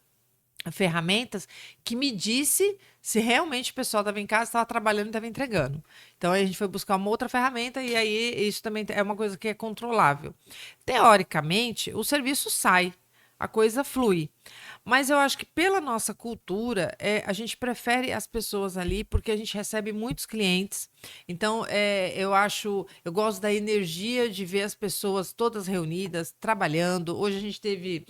ferramentas que me disse se realmente o pessoal estava em casa, estava trabalhando e estava entregando. Então, aí a gente foi buscar uma outra ferramenta e aí isso também é uma coisa que é controlável. Teoricamente, o serviço sai, a coisa flui. Mas eu acho que pela nossa cultura, a gente prefere as pessoas ali porque a gente recebe muitos clientes. Então, eu gosto da energia de ver as pessoas todas reunidas, trabalhando. Hoje a gente teve...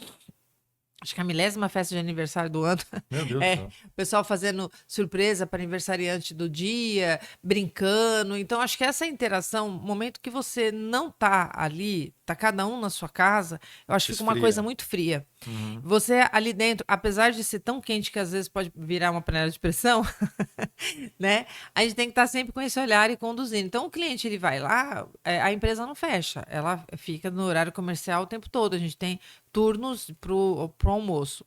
Acho que a 10ª festa de aniversário do ano. Meu Deus do céu. O pessoal fazendo surpresa para aniversariante do dia, brincando. Então, acho que essa interação, momento que você não tá ali, tá cada um na sua casa, eu acho que fica uma coisa muito fria. Você ali dentro, apesar de ser tão quente que às vezes pode virar uma panela de pressão, né? A gente tem que estar sempre com esse olhar e conduzindo. Então, o cliente ele vai lá, a empresa não fecha, ela fica no horário comercial o tempo todo. A gente tem turnos pro almoço.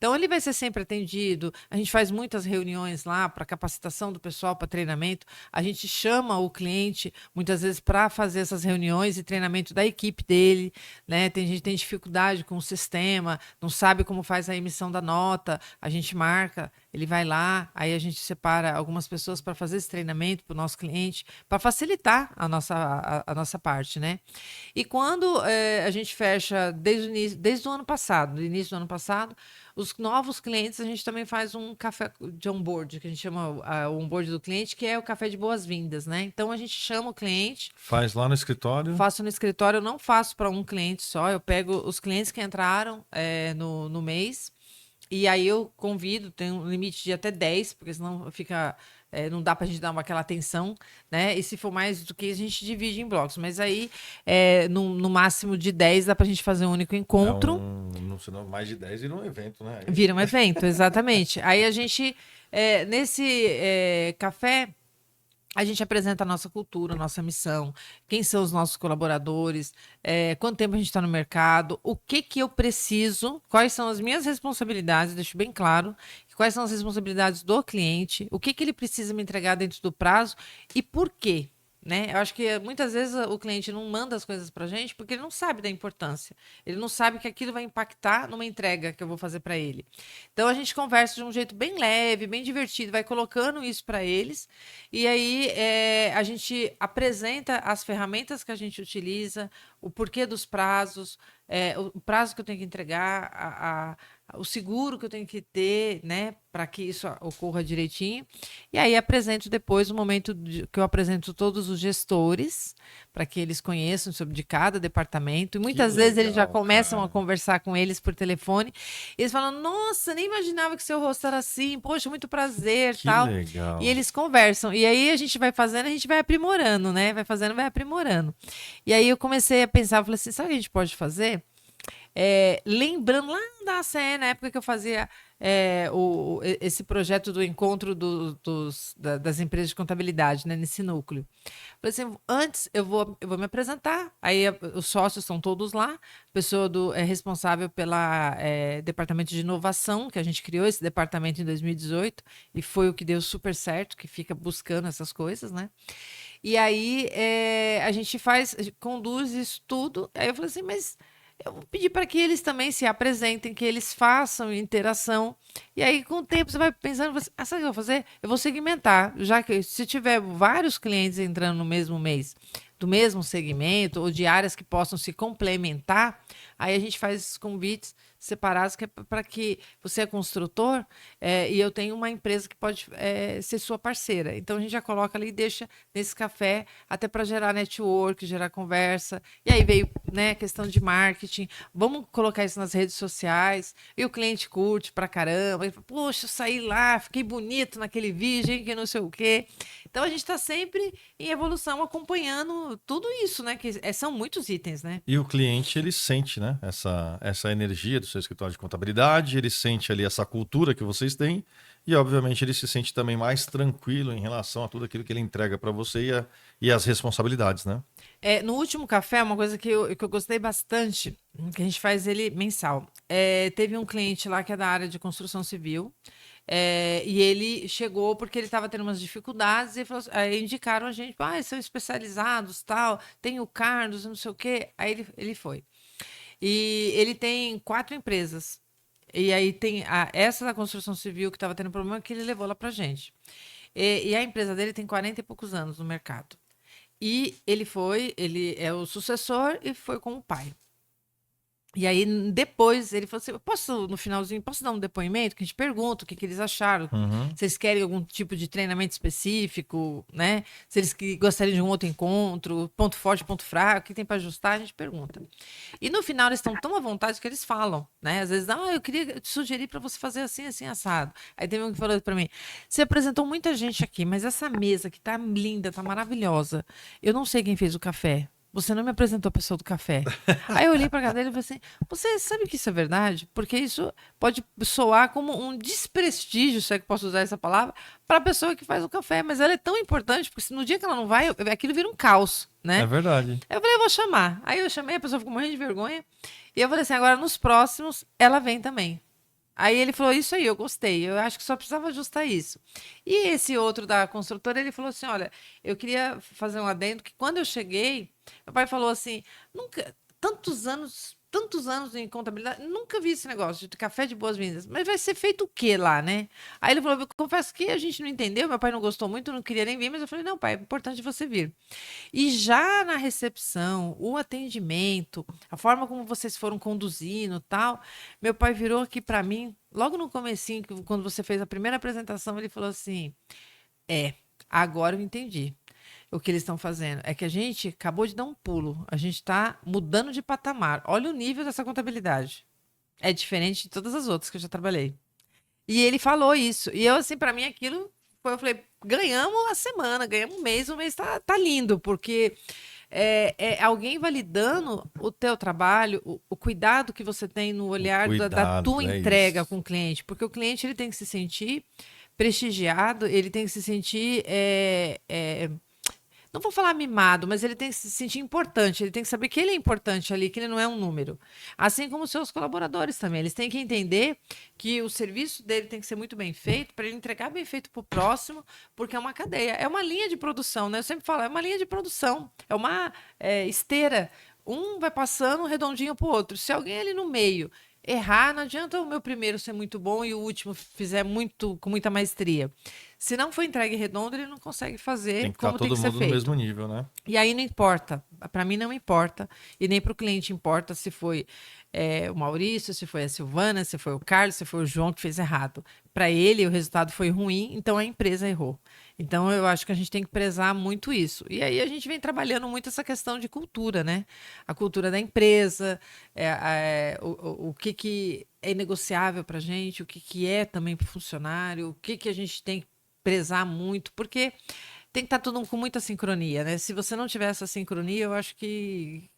Então, ele vai ser sempre atendido. A gente faz muitas reuniões lá para capacitação do pessoal, para treinamento. A gente chama o cliente, muitas vezes, para fazer essas reuniões e treinamento da equipe dele, né? Tem gente que tem dificuldade com o sistema, não sabe como faz a emissão da nota, a gente marca, ele vai lá, aí a gente separa algumas pessoas para fazer esse treinamento para o nosso cliente, para facilitar a nossa parte, né? E quando a gente fecha desde o ano passado, do início do ano passado, os novos clientes, a gente também faz um café de onboard, que a gente chama o onboard do cliente, que é o café de boas-vindas, né? Então, a gente chama o cliente. Faz lá no escritório? Faço no escritório, eu não faço para um cliente só, eu pego os clientes que entraram no mês, e aí eu convido, tem um limite de até 10, porque senão fica... não dá para a gente dar aquela atenção, né? E se for mais do que, a gente divide em blocos. Mas aí, no máximo de 10, dá para a gente fazer um único encontro. Senão mais de 10 vira um evento, né? Vira um evento, exatamente. Aí a gente, nesse café, a gente apresenta a nossa cultura, a nossa missão, quem são os nossos colaboradores, quanto tempo a gente está no mercado, o que eu preciso, quais são as minhas responsabilidades, deixo bem claro, quais são as responsabilidades do cliente, o que ele precisa me entregar dentro do prazo e por quê. Né? Eu acho que muitas vezes o cliente não manda as coisas para a gente porque ele não sabe da importância. Ele não sabe que aquilo vai impactar numa entrega que eu vou fazer para ele. Então a gente conversa de um jeito bem leve, bem divertido, vai colocando isso para eles. E aí a gente apresenta as ferramentas que a gente utiliza, o porquê dos prazos, o prazo que eu tenho que entregar, o seguro que eu tenho que ter, né, para que isso ocorra direitinho. E aí apresento depois o momento que eu apresento todos os gestores, para que eles conheçam sobre de cada departamento. E muitas vezes eles já começam a conversar com eles por telefone. E eles falam, nossa, nem imaginava que seu rosto era assim. Poxa, muito prazer, que tal. Legal. E eles conversam. E aí a gente vai fazendo, a gente vai aprimorando, né? Vai fazendo, vai aprimorando. E aí eu comecei a pensar, eu falei assim, sabe o que a gente pode fazer? Lembrando lá da ACE, na época que eu fazia esse projeto do encontro das empresas de contabilidade, né, nesse núcleo. Falei assim, antes eu vou me apresentar, aí os sócios estão todos lá, a pessoa responsável pelo departamento de inovação, que a gente criou esse departamento em 2018, e foi o que deu super certo, que fica buscando essas coisas, né? E aí a gente conduz isso tudo, aí eu falei assim, mas... eu vou pedir para que eles também se apresentem, que eles façam interação. E aí, com o tempo, você vai pensando, sabe o que eu vou fazer? Eu vou segmentar, já que se tiver vários clientes entrando no mesmo mês, do mesmo segmento, ou de áreas que possam se complementar, aí a gente faz esses convites separados, que é para que você é construtor e eu tenho uma empresa que pode ser sua parceira. Então, a gente já coloca ali e deixa nesse café, até para gerar network, gerar conversa. E aí veio, né, a questão de marketing. Vamos colocar isso nas redes sociais. E o cliente curte pra caramba. Ele fala, poxa, eu saí lá, fiquei bonito naquele vídeo, hein, que não sei o quê. Então, a gente está sempre em evolução, acompanhando tudo isso, né? Que são muitos itens, né? E o cliente, ele sente, né? Essa energia do seu escritório de contabilidade, ele sente ali essa cultura que vocês têm e, obviamente, ele se sente também mais tranquilo em relação a tudo aquilo que ele entrega para você e as responsabilidades, né? No último café, uma coisa que eu gostei bastante, que a gente faz ele mensal. Teve um cliente lá que é da área de construção civil, e ele chegou porque ele estava tendo umas dificuldades e falou, aí indicaram a gente, são especializados, tal, tem o Carlos, não sei o quê. Aí ele foi. E ele tem 4 empresas. E aí tem essa da construção civil que estava tendo problema que ele levou lá pra gente. E a empresa dele tem 40 e poucos anos no mercado. E ele é o sucessor e foi com o pai. E aí, depois, ele falou assim, no finalzinho, posso dar um depoimento? Que a gente pergunta o que eles acharam. Se eles querem algum tipo de treinamento específico, né? Se eles gostariam de um outro encontro, ponto forte, ponto fraco, o que tem para ajustar, a gente pergunta. E no final, eles estão tão à vontade que eles falam, né? Às vezes, eu queria te sugerir para você fazer assim, assim, assado. Aí teve um que falou para mim, você apresentou muita gente aqui, mas essa mesa que tá linda, tá maravilhosa. Eu não sei quem fez o café. Você não me apresentou a pessoa do café. Aí eu olhei para a cadeira e falei assim, você sabe que isso é verdade? Porque isso pode soar como um desprestígio, se é que posso usar essa palavra, para a pessoa que faz o café. Mas ela é tão importante, porque se no dia que ela não vai, aquilo vira um caos, né? É verdade. Eu falei, eu vou chamar. Aí eu chamei, a pessoa ficou morrendo de vergonha. E eu falei assim, agora nos próximos, ela vem também. Aí ele falou, isso aí, eu gostei. Eu acho que só precisava ajustar isso. E esse outro da construtora, ele falou assim, olha, eu queria fazer um adendo que quando eu cheguei, meu pai falou assim, nunca, tantos anos em contabilidade, nunca vi esse negócio de café de boas-vindas. Mas vai ser feito o quê lá, né? Aí ele falou, eu confesso que a gente não entendeu, meu pai não gostou muito, não queria nem vir, mas eu falei, não, pai, é importante você vir. E já na recepção, o atendimento, a forma como vocês foram conduzindo, tal, meu pai virou aqui para mim, logo no comecinho, quando você fez a primeira apresentação, ele falou assim: "É, agora eu entendi o que eles estão fazendo. É que a gente acabou de dar um pulo, a gente está mudando de patamar. Olha o nível dessa contabilidade. É diferente de todas as outras que eu já trabalhei." E ele falou isso. E eu, assim, para mim, aquilo foi, eu falei, ganhamos a semana, ganhamos o mês tá lindo, porque é alguém validando o teu trabalho, o cuidado que você tem no O olhar da cuidado, tua é entrega isso. com o cliente, porque o cliente ele tem que se sentir prestigiado, ele tem que se sentir não vou falar mimado, mas ele tem que se sentir importante, ele tem que saber que ele é importante ali, que ele não é um número. Assim como os seus colaboradores também, eles têm que entender que o serviço dele tem que ser muito bem feito, para ele entregar bem feito para o próximo, porque é uma cadeia, é uma linha de produção, né? Eu sempre falo, é uma linha de produção, é uma esteira. Um vai passando redondinho para o outro. Se alguém ali no meio errar, não adianta o meu primeiro ser muito bom e o último fizer muito com muita maestria. Se não for entregue redondo, ele não consegue Tem fazer que estar como tem todo que ser mundo no feito. mesmo nível, né? E aí não importa, para mim não importa, e nem para o cliente importa se foi o Maurício, se foi a Silvana, se foi o Carlos, se foi o João que fez errado. Para ele, o resultado foi ruim, então a empresa errou. Então eu acho que a gente tem que prezar muito isso. E aí a gente vem trabalhando muito essa questão de cultura, né? A cultura da empresa, o que é negociável para a gente, o que é também para o funcionário, o que a gente tem que prezar muito, porque tem que estar tudo com muita sincronia, né? Se você não tiver essa sincronia, eu acho que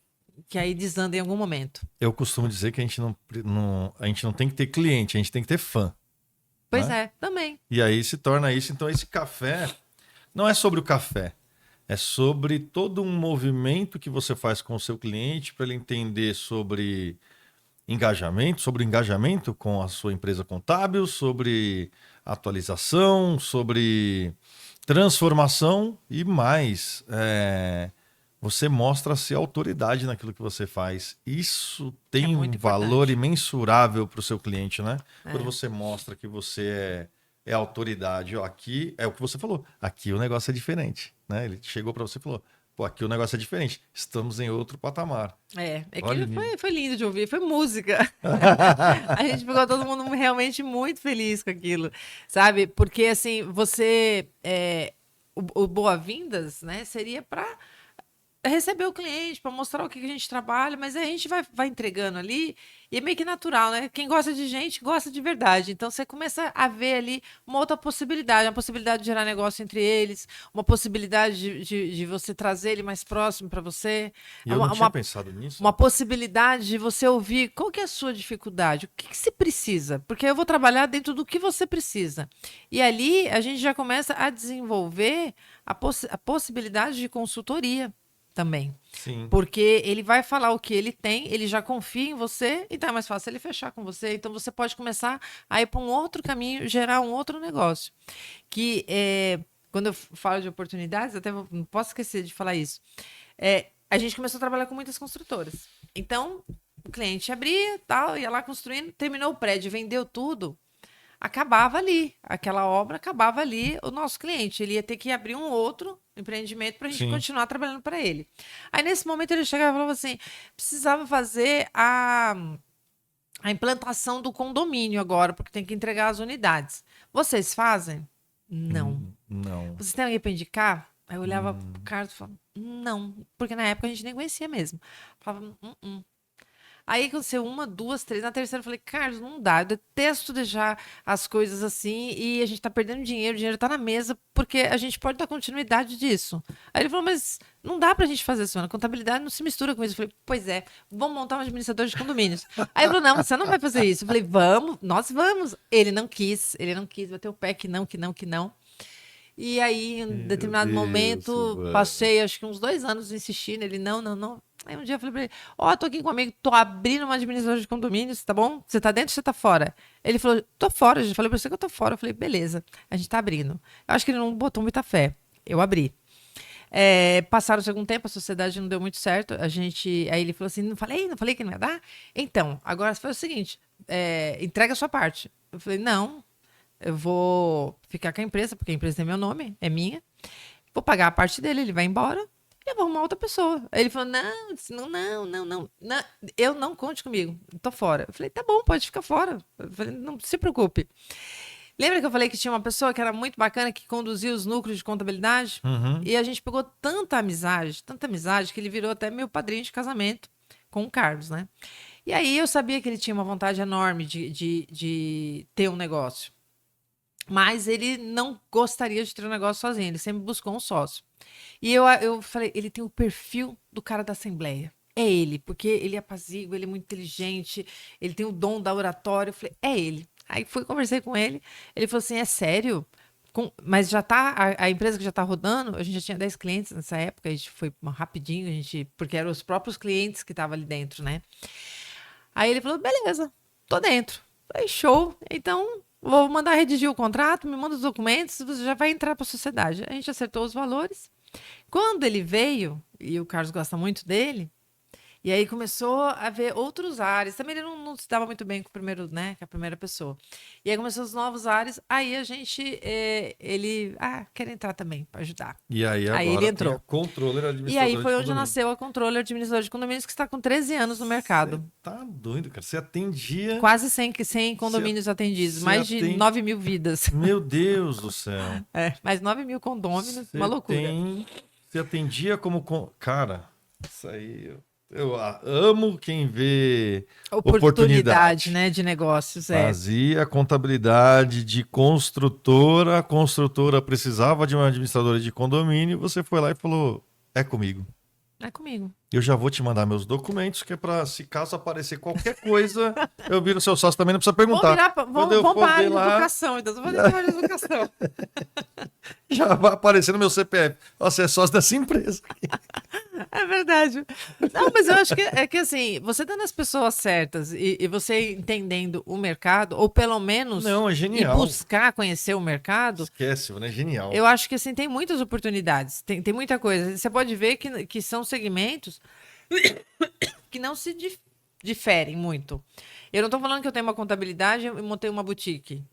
aí desanda em algum momento. Eu costumo dizer que a gente não tem que ter cliente, a gente tem que ter fã, Pois né? é, também. E aí se torna isso. Então, esse café não é sobre o café, é sobre todo um movimento que você faz com o seu cliente para ele entender sobre o engajamento com a sua empresa contábil, sobre atualização, sobre transformação e mais. Você mostra-se autoridade naquilo que você faz. Isso É tem um muito valor importante. imensurável para o seu cliente, né? Quando É. você mostra que você é autoridade. Ó, aqui é o que você falou. Aqui o negócio é diferente, né? Ele chegou para você e falou: pô, aqui o negócio é diferente. Estamos em outro patamar. Olha o Aquilo nível. foi lindo de ouvir, foi música. A gente ficou todo mundo realmente muito feliz com aquilo, sabe? Porque assim, o Boas-Vindas, né, seria para receber o cliente, para mostrar o que a gente trabalha, mas a gente vai entregando ali e é meio que natural, né? Quem gosta de gente, gosta de verdade. Então você começa a ver ali uma outra possibilidade, uma possibilidade de gerar negócio entre eles, uma possibilidade de você trazer ele mais próximo para você, E é eu não uma, tinha uma, pensado nisso. uma possibilidade de você ouvir qual que é a sua dificuldade, o que se precisa, porque eu vou trabalhar dentro do que você precisa. E ali a gente já começa a desenvolver a possibilidade de consultoria também. Sim. Porque ele vai falar o que ele tem, ele já confia em você, então é mais fácil ele fechar com você. Então você pode começar a ir para um outro caminho, gerar um outro negócio. Quando eu falo de oportunidades, não posso esquecer de falar isso. A gente começou a trabalhar com muitas construtoras. Então, o cliente abria, tal, ia lá construindo, terminou o prédio, vendeu tudo, acabava ali. Aquela obra acabava ali. O nosso cliente, ele ia ter que abrir um outro empreendimento para a gente Sim. continuar trabalhando para ele. Aí, nesse momento, ele chegava e falava assim: precisava fazer a implantação do condomínio agora, porque tem que entregar as unidades. Vocês fazem? Não. Não. Vocês têm alguém para indicar? Aí eu olhava pro Carlos e falava: não, porque na época a gente nem conhecia mesmo. Falava: Aí aconteceu uma, duas, três. Na terceira eu falei: Carlos, não dá. Eu detesto deixar as coisas assim e a gente tá perdendo dinheiro, o dinheiro tá na mesa, porque a gente pode dar continuidade disso. Aí ele falou: mas não dá pra gente fazer isso, a contabilidade não se mistura com isso. Eu falei: pois é, vamos montar um administrador de condomínios. Aí ele falou: não, você não vai fazer isso. Eu falei: vamos, nós vamos. Ele não quis, bateu o pé que não, que não, que não. E aí, em um determinado momento, Silvana. passei acho que uns 2 anos insistindo. Ele, não, não, não. Aí um dia eu falei pra ele, ó, tô aqui com um amigo, tô abrindo uma administradora de condomínios, tá bom? Você tá dentro ou você tá fora? Ele falou, tô fora. Eu falei pra você que eu tô fora. Eu falei, beleza, a gente tá abrindo. Eu acho que ele não botou muita fé. Eu abri. Passaram-se algum tempo, a sociedade não deu muito certo. Aí ele falou assim: não falei que não ia dar? Então, agora foi o seguinte: entrega a sua parte. Eu falei: não, eu vou ficar com a empresa, porque a empresa tem meu nome, é minha. Vou pagar a parte dele, ele vai embora e eu vou arrumar outra pessoa. Aí ele falou: não, eu não conte comigo, tô fora. Eu falei: tá bom, pode ficar fora. Eu falei: não se preocupe. Lembra que eu falei que tinha uma pessoa que era muito bacana, que conduzia os núcleos de contabilidade? Uhum. E a gente pegou tanta amizade, que ele virou até meu padrinho de casamento com o Carlos, né? E aí eu sabia que ele tinha uma vontade enorme de ter um negócio. Mas ele não gostaria de ter um negócio sozinho, ele sempre buscou um sócio. E eu falei, ele tem o perfil do cara da Assembleia. É ele, porque ele é apazível, ele é muito inteligente, ele tem o dom da oratória. Eu falei, é ele. Aí fui, conversei com ele, ele falou assim, é sério? Mas já tá, a empresa que já tá rodando, a gente já tinha 10 clientes nessa época, a gente foi rapidinho, porque eram os próprios clientes que estavam ali dentro, né? Aí ele falou, beleza, tô dentro. Falei, show, então vou mandar redigir o contrato, me manda os documentos, você já vai entrar para a sociedade. A gente acertou os valores. Quando ele veio, e o Carlos gosta muito dele, e aí começou a ver outros ares. Também ele não se dava muito bem com o primeiro, né, com a primeira pessoa. E aí começou os novos ares. Aí a gente, ele, quer entrar também para ajudar. E aí Aí agora ele entrou. tem a controller E administradora aí foi de onde condomínio. nasceu a controller administradora de condomínios, que está com 13 anos no mercado. Você tá doido, cara. Você atendia... Quase 100 condomínios atendidos, você mais de 9 mil vidas. Meu Deus do céu. Mais 9 mil condôminos, uma loucura. Você atendia como... Cara, isso aí... Eu amo quem vê Oportunidade, né, de negócios. Fazia contabilidade de construtora, a construtora precisava de uma administradora de condomínio, você foi lá e falou, é comigo. É comigo. Eu já vou te mandar meus documentos, que é para, se caso aparecer qualquer coisa, eu viro seu sócio também, não precisa perguntar. Vamos para a área de educação, então. Vamos para a área de educação. Já vai aparecer no meu CPF. Você é sócio dessa empresa. É verdade. Não, mas eu acho que assim, você dando as pessoas certas e você entendendo o mercado, ou pelo menos Não, é genial. buscar conhecer o mercado. Esquece, né? Genial. Eu acho que assim, tem muitas oportunidades, tem muita coisa. Você pode ver que são segmentos que não se diferem muito. Eu não estou falando que eu tenho uma contabilidade e montei uma boutique.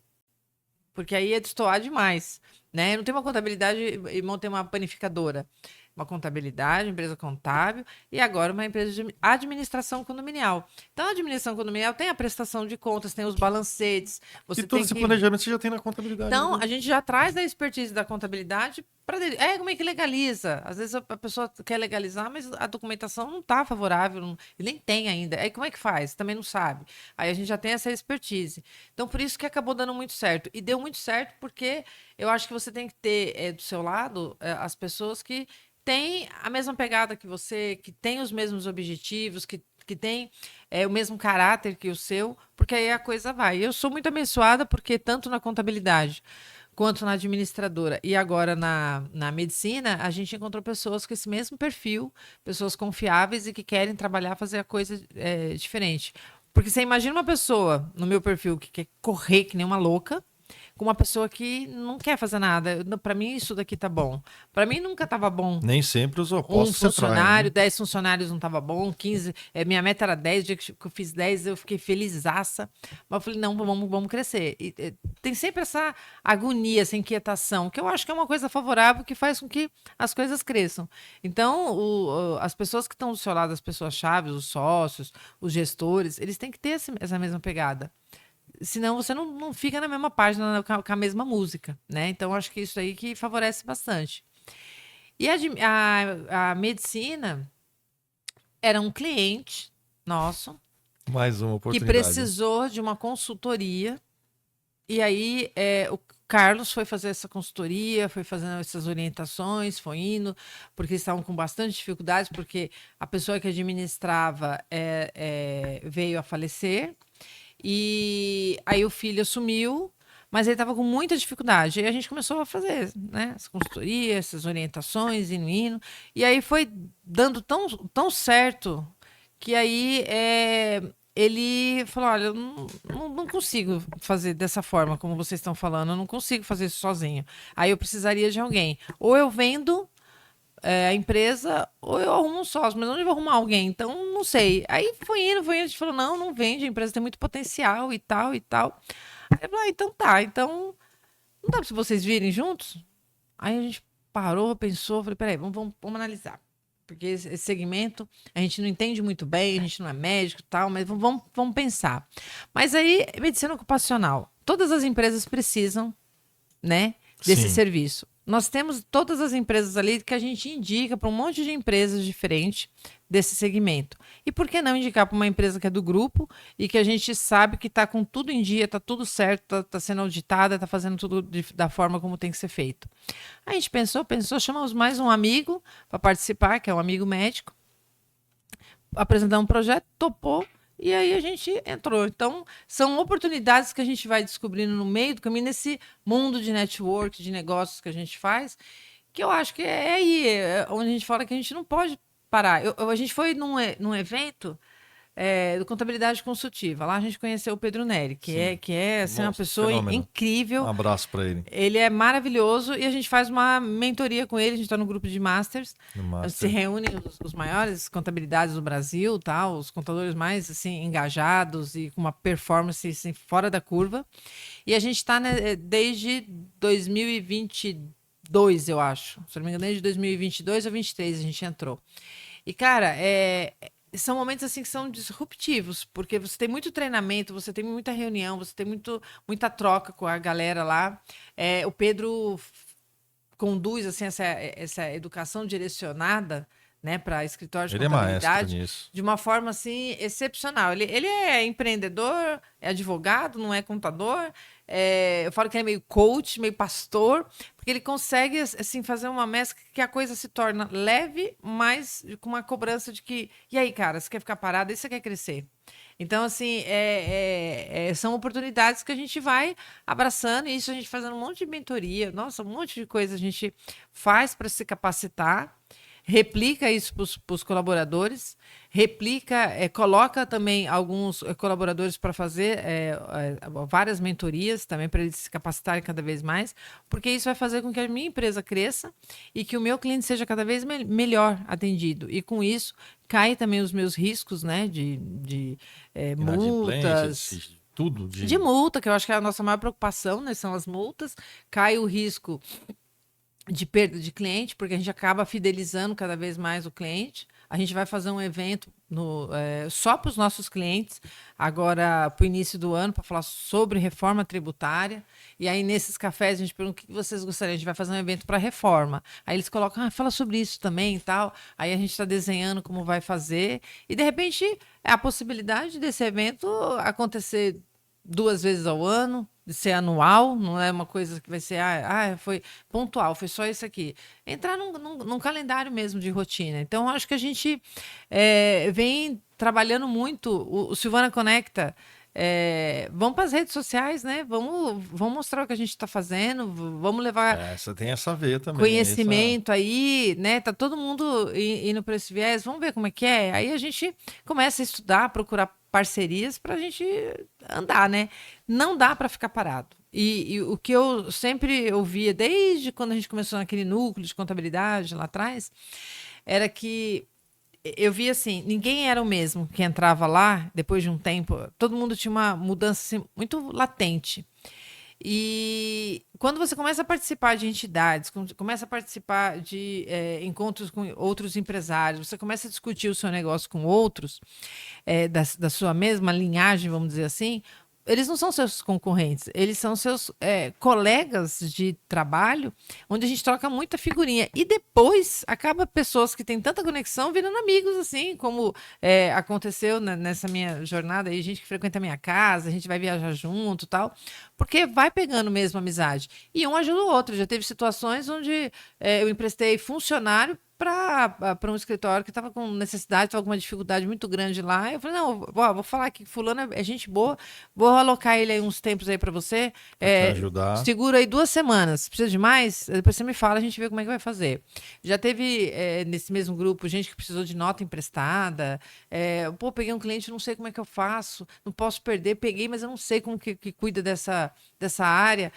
Porque aí é destoar demais, né? Eu não tenho uma contabilidade e montei uma panificadora. Uma contabilidade, empresa contábil e agora uma empresa de administração condominial. Então, a administração condominial tem a prestação de contas, tem os balancetes. E todo esse planejamento você já tem na contabilidade. Então, a gente já traz da expertise da contabilidade para... como é que legaliza? Às vezes a pessoa quer legalizar, mas a documentação não está favorável, e nem tem ainda. Aí como é que faz? Também não sabe. Aí a gente já tem essa expertise. Então, por isso que acabou dando muito certo. E deu muito certo porque eu acho que você tem que ter do seu lado as pessoas que tem a mesma pegada que você, que tem os mesmos objetivos, que tem o mesmo caráter que o seu, porque aí a coisa vai. Eu sou muito abençoada porque tanto na contabilidade quanto na administradora e agora na medicina, a gente encontrou pessoas com esse mesmo perfil, pessoas confiáveis e que querem trabalhar, fazer a coisa diferente. Porque você imagina uma pessoa no meu perfil que quer correr que nem uma louca, com uma pessoa que não quer fazer nada. Para mim, isso daqui tá bom. Para mim, nunca tava bom. Nem sempre os opostos Um funcionário, atraem, né? 10 funcionários não tava bom, 15. Minha meta era 10, o dia que eu fiz 10, eu fiquei felizaça. Mas eu falei, não, vamos crescer. E tem sempre essa agonia, essa inquietação, que eu acho que é uma coisa favorável que faz com que as coisas cresçam. Então, as pessoas que estão do seu lado, as pessoas-chave, os sócios, os gestores, eles têm que ter essa mesma pegada. Senão você não fica na mesma página com a mesma música, né? Então, acho que isso aí que favorece bastante. E a medicina era um cliente nosso Mais uma que oportunidade. precisou de uma consultoria. E aí o Carlos foi fazer essa consultoria, foi fazendo essas orientações, foi indo, porque eles estavam com bastante dificuldades, porque a pessoa que administrava veio a falecer. E aí o filho assumiu, mas ele estava com muita dificuldade. E a gente começou a fazer, né, as consultorias, essas orientações, indo. E aí foi dando tão certo que aí ele falou, olha, eu não consigo fazer dessa forma como vocês estão falando, eu não consigo fazer isso sozinho. Aí eu precisaria de alguém. Ou eu vendo a empresa, ou eu arrumo um sócio, mas onde eu vou arrumar alguém? Então, não sei. Aí foi indo, a gente falou, não vende, a empresa tem muito potencial e tal, e tal. Aí eu falei, então tá, então não dá pra vocês virem juntos? Aí a gente parou, pensou, falei, peraí, vamos analisar. Porque esse segmento a gente não entende muito bem, a gente não é médico e tal, mas vamos pensar. Mas aí, medicina ocupacional, todas as empresas precisam, né, desse serviço. Nós temos todas as empresas ali que a gente indica para um monte de empresas diferentes desse segmento. E por que não indicar para uma empresa que é do grupo e que a gente sabe que está com tudo em dia, está tudo certo, está sendo auditada, está fazendo tudo da forma como tem que ser feito. A gente pensou, chamamos mais um amigo para participar, que é um amigo médico, apresentamos um projeto, topou, e aí a gente entrou. Então, são oportunidades que a gente vai descobrindo no meio do caminho, nesse mundo de network, de negócios que a gente faz, que eu acho que é aí onde a gente fala que a gente não pode parar. A gente foi num evento do Contabilidade Consultiva. Lá a gente conheceu o Pedro Neri, que é assim, uma pessoa incrível. Um abraço para ele. Ele é maravilhoso e a gente faz uma mentoria com ele. A gente está no grupo de Masters. Se reúnem os maiores contabilidades do Brasil, tal, os contadores mais assim, engajados e com uma performance assim, fora da curva. E a gente está, né, desde 2022, eu acho. Se não me engano, desde 2022 ou 2023 a gente entrou. E, cara, são momentos assim que são disruptivos, porque você tem muito treinamento, você tem muita reunião, você tem muita troca com a galera lá. O Pedro conduz assim, essa educação direcionada, né, para escritório de contabilidade de uma forma assim excepcional. Ele é empreendedor, é advogado, não é contador. Eu falo que ele é meio coach, meio pastor, porque ele consegue assim fazer uma mescla que a coisa se torna leve, mas com uma cobrança de que, e aí, cara, você quer ficar parado e você quer crescer? Então, assim, são oportunidades que a gente vai abraçando, e isso a gente fazendo um monte de mentoria, nossa, um monte de coisa a gente faz para se capacitar. Replica isso para os colaboradores, coloca também alguns colaboradores para fazer várias mentorias também para eles se capacitarem cada vez mais, porque isso vai fazer com que a minha empresa cresça e que o meu cliente seja cada vez melhor atendido. E com isso, cai também os meus riscos, né, de multas. Tudo de multa, que eu acho que é a nossa maior preocupação, né, são as multas. Cai o risco de perda de cliente, porque a gente acaba fidelizando cada vez mais o cliente. A gente vai fazer um evento só para os nossos clientes, agora para o início do ano, para falar sobre reforma tributária. E aí, nesses cafés, a gente pergunta o que vocês gostariam. A gente vai fazer um evento para reforma. Aí eles colocam, fala sobre isso também e tal. Aí a gente está desenhando como vai fazer. E, de repente, a possibilidade desse evento acontecer 2 vezes ao ano, de ser anual, não é uma coisa que vai ser, foi pontual, foi só isso aqui. Entrar num calendário mesmo de rotina. Então, acho que a gente vem trabalhando muito. O Silvana Conecta, vamos para as redes sociais, né? Vamos mostrar o que a gente está fazendo, vamos levar você tem essa veia também, conhecimento aí, né? Tá todo mundo indo para esse viés, vamos ver como é que é. Aí a gente começa a estudar, procurar parcerias para a gente andar, né? Não dá para ficar parado. E o que eu sempre ouvia, desde quando a gente começou naquele núcleo de contabilidade lá atrás, era que eu via assim, ninguém era o mesmo que entrava lá, depois de um tempo, todo mundo tinha uma mudança assim, muito latente. E quando você começa a participar de entidades, começa a participar de encontros com outros empresários, você começa a discutir o seu negócio com outros, da sua mesma linhagem, vamos dizer assim, eles não são seus concorrentes, eles são seus colegas de trabalho, onde a gente troca muita figurinha. E depois acaba pessoas que têm tanta conexão virando amigos, assim, como aconteceu nessa minha jornada aí, gente que frequenta a minha casa, a gente vai viajar junto e tal, porque vai pegando mesmo amizade. E um ajuda o outro. Já teve situações onde eu emprestei funcionário para um escritório que estava com necessidade, estava com uma dificuldade muito grande lá. Eu falei, não, vou falar que fulano é gente boa, vou alocar ele aí uns tempos aí para você. Pra te ajudar. Segura aí 2 semanas. Precisa de mais? Depois você me fala, a gente vê como é que vai fazer. Já teve nesse mesmo grupo gente que precisou de nota emprestada. Peguei um cliente, não sei como é que eu faço, não posso perder, peguei, mas eu não sei como que cuida dessa área.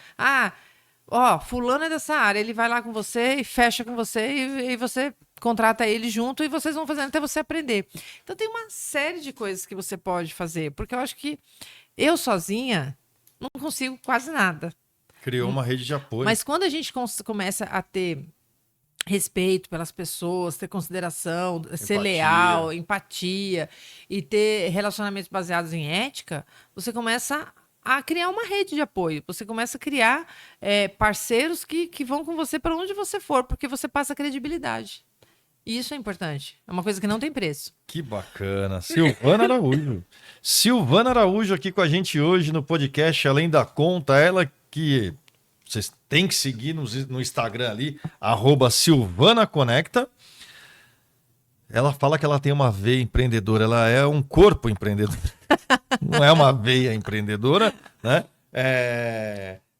Fulano é dessa área, ele vai lá com você e fecha com você e você contrata ele junto e vocês vão fazendo até você aprender. Então tem uma série de coisas que você pode fazer, porque eu acho que eu sozinha não consigo quase nada. Criou uma rede de apoio. Mas quando a gente começa a ter respeito pelas pessoas, ter consideração, ser leal, empatia e ter relacionamentos baseados em ética, você começa a criar uma rede de apoio. Você começa a criar parceiros que vão com você para onde você for, porque você passa credibilidade. E isso é importante. É uma coisa que não tem preço. Que bacana. Silvana Araújo. Silvana Araújo aqui com a gente hoje no podcast Além da Conta. Ela que vocês têm que seguir no Instagram ali, @SilvanaConecta. Ela fala que ela tem uma veia empreendedora, ela é um corpo empreendedor. Não é uma veia empreendedora, né?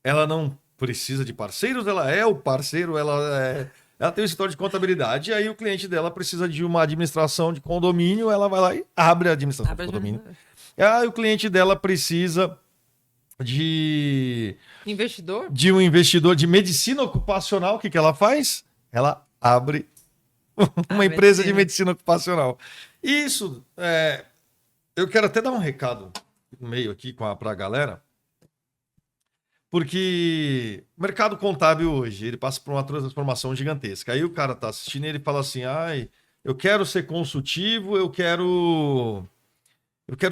Ela não precisa de parceiros, ela é o parceiro, ela tem um escritório de contabilidade, e aí o cliente dela precisa de uma administração de condomínio, ela vai lá e abre a administração de condomínio. Aí o cliente dela precisa de um investidor de medicina ocupacional. O que ela faz? Ela abre uma empresa de medicina ocupacional. Isso, eu quero até dar um recado no meio aqui para a galera, porque o mercado contábil hoje, ele passa por uma transformação gigantesca. Aí o cara está assistindo e ele fala assim, eu quero ser consultivo, eu quero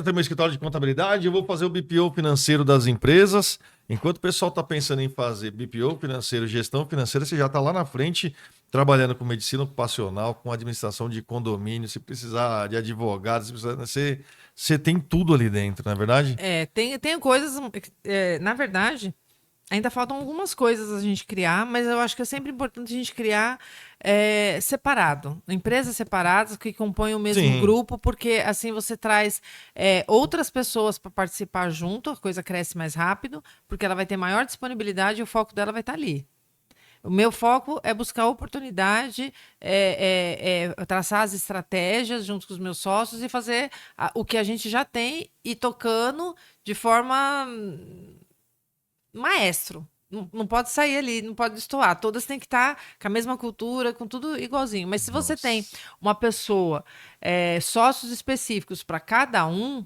ter meu escritório de contabilidade, eu vou fazer o BPO financeiro das empresas. Enquanto o pessoal está pensando em fazer BPO financeiro, gestão financeira, você já está lá na frente trabalhando com medicina ocupacional, com administração de condomínio, se precisar de advogados, você tem tudo ali dentro, não é verdade? Tem coisas, na verdade, ainda faltam algumas coisas a gente criar, mas eu acho que é sempre importante a gente criar separado, empresas separadas que compõem o mesmo grupo, porque assim você traz outras pessoas para participar junto, a coisa cresce mais rápido, porque ela vai ter maior disponibilidade e o foco dela vai estar ali. O meu foco é buscar oportunidade, traçar as estratégias junto com os meus sócios e fazer o que a gente já tem e tocando de forma maestro. Não pode sair ali, não pode destoar. Todas têm que estar com a mesma cultura, com tudo igualzinho. Mas se você tem uma pessoa, sócios específicos para cada um,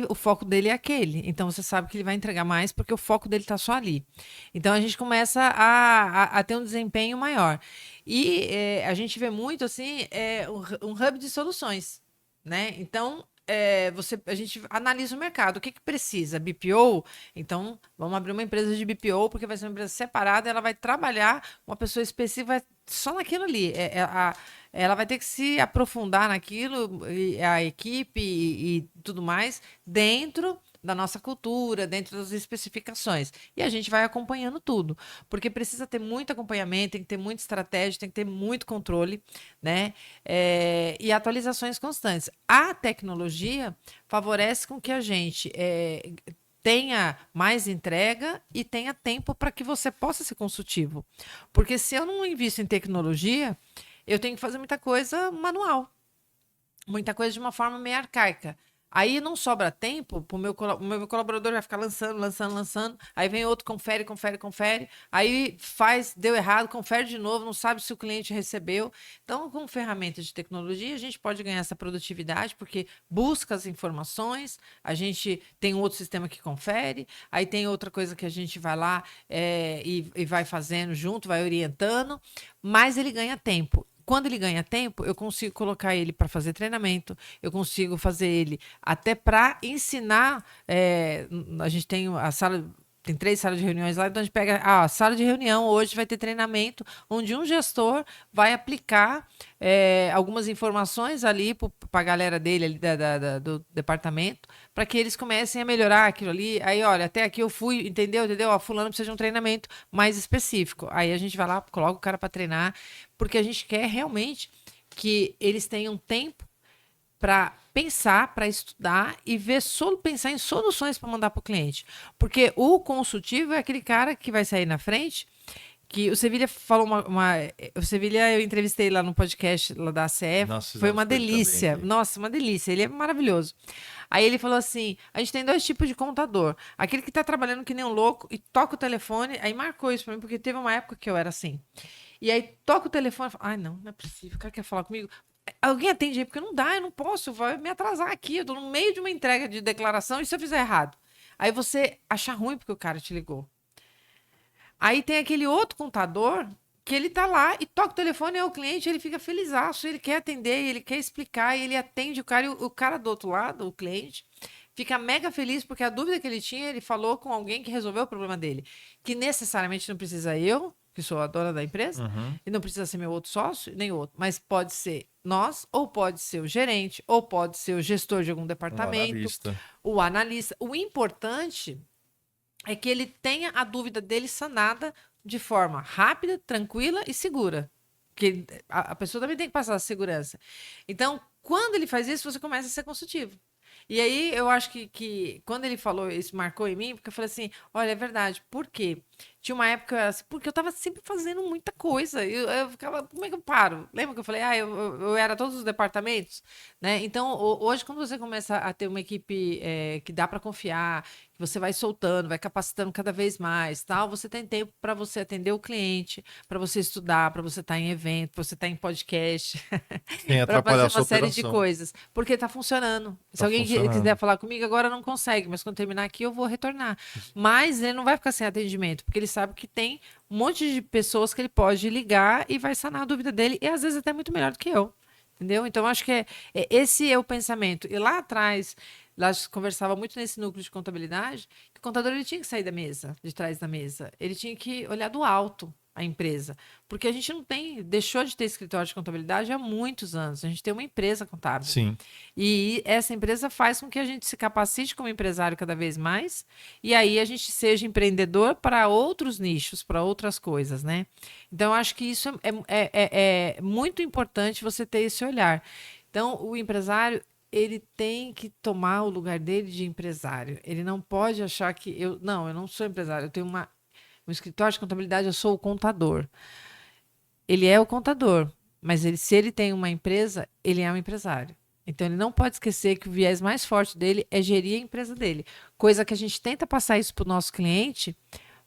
o foco dele é aquele. Então você sabe que ele vai entregar mais porque o foco dele está só ali. Então a gente começa a ter um desempenho maior. E a gente vê muito assim um hub de soluções, né? Então a gente analisa o mercado. O que precisa? BPO? Então vamos abrir uma empresa de BPO porque vai ser uma empresa separada. Ela vai trabalhar uma pessoa específica só naquilo ali. Ela vai ter que se aprofundar naquilo, a equipe e tudo mais, dentro da nossa cultura, dentro das especificações. E a gente vai acompanhando tudo, porque precisa ter muito acompanhamento, tem que ter muita estratégia, tem que ter muito controle, né? E atualizações constantes. A tecnologia favorece com que a gente tenha mais entrega e tenha tempo para que você possa ser consultivo. Porque se eu não invisto em tecnologia, eu tenho que fazer muita coisa manual. Muita coisa de uma forma meio arcaica. Aí não sobra tempo, o meu colaborador vai ficar lançando. Aí vem outro, confere. Aí deu errado, confere de novo, não sabe se o cliente recebeu. Então, com ferramentas de tecnologia, a gente pode ganhar essa produtividade, porque busca as informações, a gente tem um outro sistema que confere, aí tem outra coisa que a gente vai lá e vai fazendo junto, vai orientando, mas ele ganha tempo. Quando ele ganha tempo, eu consigo colocar ele para fazer treinamento, eu consigo fazer ele até para ensinar. A gente tem a sala tem 3 salas de reuniões lá, então a gente pega a sala de reunião, hoje vai ter treinamento, onde um gestor vai aplicar algumas informações ali para a galera dele, ali do departamento, para que eles comecem a melhorar aquilo ali. Aí, olha, até aqui eu fui, entendeu? Ó, fulano precisa de um treinamento mais específico. Aí a gente vai lá, coloca o cara para treinar, porque a gente quer realmente que eles tenham tempo para pensar, para estudar e pensar em soluções para mandar para o cliente. Porque o consultivo é aquele cara que vai sair na frente, que o Sevilha falou o Sevilha eu entrevistei lá no podcast lá da ACE, foi uma delícia. Nossa, uma delícia, ele é maravilhoso. Aí ele falou assim, a gente tem 2 tipos de contador. Aquele que está trabalhando que nem um louco e toca o telefone, aí marcou isso para mim, porque teve uma época que eu era assim. E aí toca o telefone e fala, ai não é possível, o cara quer falar comigo. Alguém atende aí, porque não dá, eu não posso, vai me atrasar aqui, eu tô no meio de uma entrega de declaração, e se eu fizer errado? Aí você acha ruim porque o cara te ligou. Aí tem aquele outro contador que ele tá lá e toca o telefone, é o cliente, ele fica felizaço, ele quer atender, ele quer explicar, e ele atende o cara, e o cara do outro lado, o cliente, fica mega feliz porque a dúvida que ele tinha, ele falou com alguém que resolveu o problema dele. Que necessariamente não precisa eu, que sou a dona da empresa, e não precisa ser meu outro sócio, nem outro, mas pode ser nós, ou pode ser o gerente, ou pode ser o gestor de algum departamento, o analista. O importante é que ele tenha a dúvida dele sanada de forma rápida, tranquila e segura. Porque a pessoa também tem que passar a segurança. Então, quando ele faz isso, você começa a ser consultivo. E aí, eu acho que quando ele falou isso, marcou em mim, porque eu falei assim, olha, é verdade, por quê? Tinha uma época, assim, porque eu tava sempre fazendo muita coisa, eu ficava, como é que eu paro? Lembra que eu falei, eu era todos os departamentos, né? Então, hoje, quando você começa a ter uma equipe que dá para confiar, que você vai soltando, vai capacitando cada vez mais, tal, você tem tempo para você atender o cliente, para você estudar, para você estar em evento, para você estar em podcast, para fazer uma série de coisas, porque está funcionando. Se alguém quiser falar comigo, agora não consegue, mas quando terminar aqui eu vou retornar. Mas ele não vai ficar sem atendimento, porque ele sabe que tem um monte de pessoas que ele pode ligar e vai sanar a dúvida dele, e às vezes até muito melhor do que eu. Entendeu? Então, acho que esse é o pensamento. E lá atrás, lá conversava muito nesse núcleo de contabilidade, que o contador ele tinha que sair da mesa, de trás da mesa. Ele tinha que olhar do alto a empresa. Porque a gente deixou de ter escritório de contabilidade há muitos anos. A gente tem uma empresa contábil. Sim. E essa empresa faz com que a gente se capacite como empresário cada vez mais, e aí a gente seja empreendedor para outros nichos, para outras coisas, né? Então, eu acho que isso é muito importante você ter esse olhar. Então, o empresário, ele tem que tomar o lugar dele de empresário. Ele não pode achar que eu não sou empresário, eu tenho um escritório de contabilidade, eu sou o contador. Ele é o contador, mas se ele tem uma empresa, ele é um empresário. Então, ele não pode esquecer que o viés mais forte dele é gerir a empresa dele. Coisa que a gente tenta passar isso para o nosso cliente,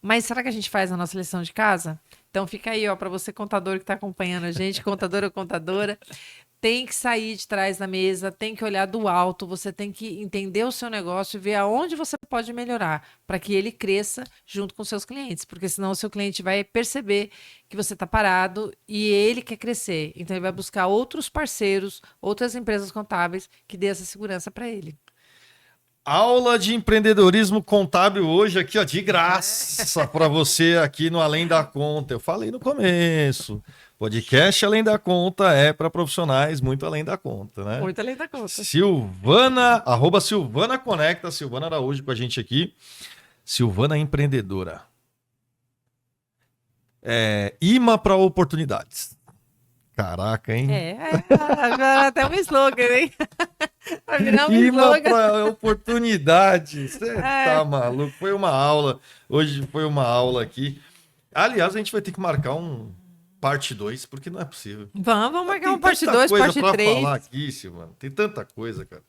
mas será que a gente faz a nossa lição de casa? Então, fica aí, ó, para você, contador que está acompanhando a gente, contador ou contadora, tem que sair de trás da mesa, tem que olhar do alto, você tem que entender o seu negócio e ver aonde você pode melhorar para que ele cresça junto com seus clientes, porque senão o seu cliente vai perceber que você está parado e ele quer crescer. Então ele vai buscar outros parceiros, outras empresas contábeis que dê essa segurança para ele. Aula de empreendedorismo contábil hoje aqui, ó, de graça para você aqui no Além da Conta. Eu falei no começo. Podcast Além da Conta é para profissionais muito além da conta, né? Muito além da conta. Silvana, @Silvana Conecta, Silvana Araújo com a gente aqui. Silvana empreendedora. Imã para oportunidades. Caraca, hein? Agora até um slogan, hein? Vai virar um Imã slogan. para oportunidades. Você tá maluco? Foi uma aula. Hoje foi uma aula aqui. Aliás, a gente vai ter que marcar um parte 2, porque não é possível. Vamos marcar um parte 2, parte 3. Tem tanta coisa pra falar aqui, Silvana. Tem tanta coisa, cara.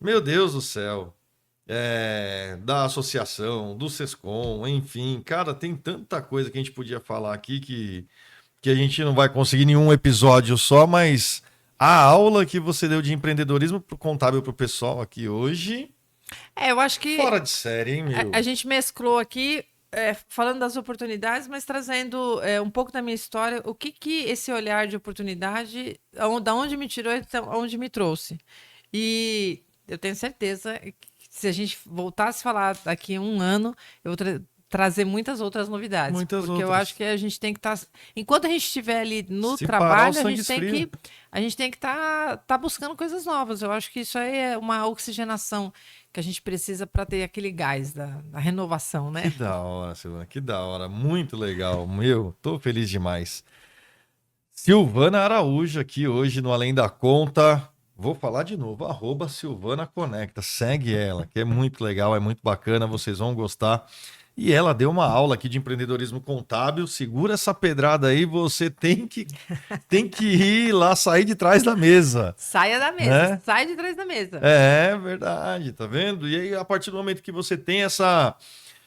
Meu Deus do céu. Da associação, do Sescom, enfim. Cara, tem tanta coisa que a gente podia falar aqui que a gente não vai conseguir nenhum episódio só, mas a aula que você deu de empreendedorismo pro contábil pro pessoal aqui hoje... eu acho que... Fora de série, hein, meu? A gente mesclou aqui... falando das oportunidades, mas trazendo um pouco da minha história, o que esse olhar de oportunidade, da onde me tirou e onde me trouxe. E eu tenho certeza que se a gente voltasse a falar daqui a um ano, eu vou trazer muitas outras novidades. Muitas porque eu outras. acho que a gente tem que estar... Enquanto a gente estiver ali no Se parar, o trabalho, sangue esfria. a gente tem que estar buscando coisas novas. Eu acho que isso aí é uma oxigenação que a gente precisa para ter aquele gás da renovação, né? Que da hora, Silvana, que da hora. Muito legal. Meu, tô feliz demais. Silvana Araújo aqui hoje no Além da Conta. Vou falar de novo, @Silvana Conecta. Segue ela, que é muito legal, é muito bacana, vocês vão gostar. E ela deu uma aula aqui de empreendedorismo contábil. Segura essa pedrada aí, você tem que ir lá, sair de trás da mesa. Saia da mesa, Né? sai de trás da mesa. É verdade, tá vendo? E aí, a partir do momento que você tem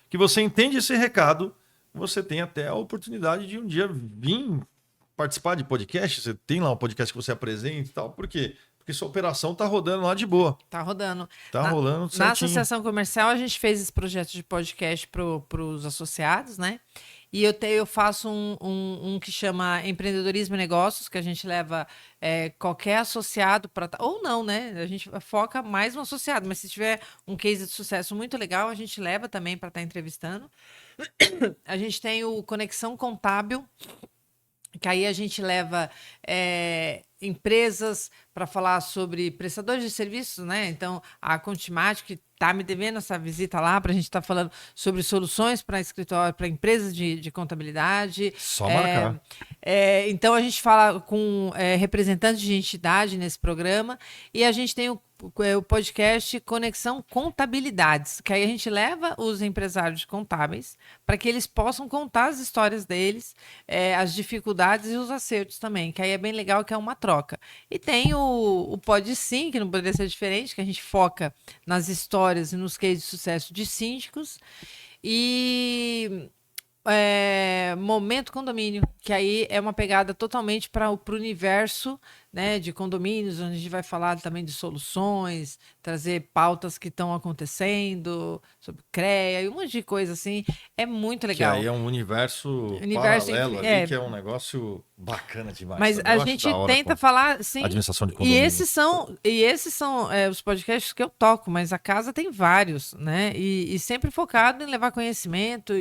que você entende esse recado, você tem até a oportunidade de um dia vir participar de podcast. Você tem lá um podcast que você apresenta e tal. Por quê? Porque sua operação tá rodando lá de boa. Tá rodando. Tá rolando Na certinho. associação comercial, a gente fez esse projeto de podcast para os associados, né? E eu faço um que chama Empreendedorismo e Negócios, que a gente leva qualquer associado para... Ou não, né? A gente foca mais no associado, mas se tiver um case de sucesso muito legal, a gente leva também para estar entrevistando. A gente tem o Conexão Contábil, que aí a gente leva empresas para falar sobre prestadores de serviços, né? Então, a Contimatic está me devendo essa visita lá para a gente estar falando sobre soluções para escritório, para empresas de contabilidade. Só marcar. Então, a gente fala com representantes de entidade nesse programa e a gente tem o podcast Conexão Contabilidades, que aí a gente leva os empresários contábeis para que eles possam contar as histórias deles, as dificuldades e os acertos também, que aí é bem legal, que é uma troca. E tem o Pod Sim, que não poderia ser diferente, que a gente foca nas histórias e nos cases de sucesso de síndicos. E Momento Condomínio, que aí é uma pegada totalmente para o universo, né, de condomínios, onde a gente vai falar também de soluções, trazer pautas que estão acontecendo, sobre CREA e um monte de coisa assim. É muito legal. Que aí é um universo paralelo ali, que é um negócio bacana demais. Mas a gente tenta falar, sim. Administração de condomínio. E esses são os podcasts que eu toco, mas a casa tem vários, né? E sempre focado em levar conhecimento,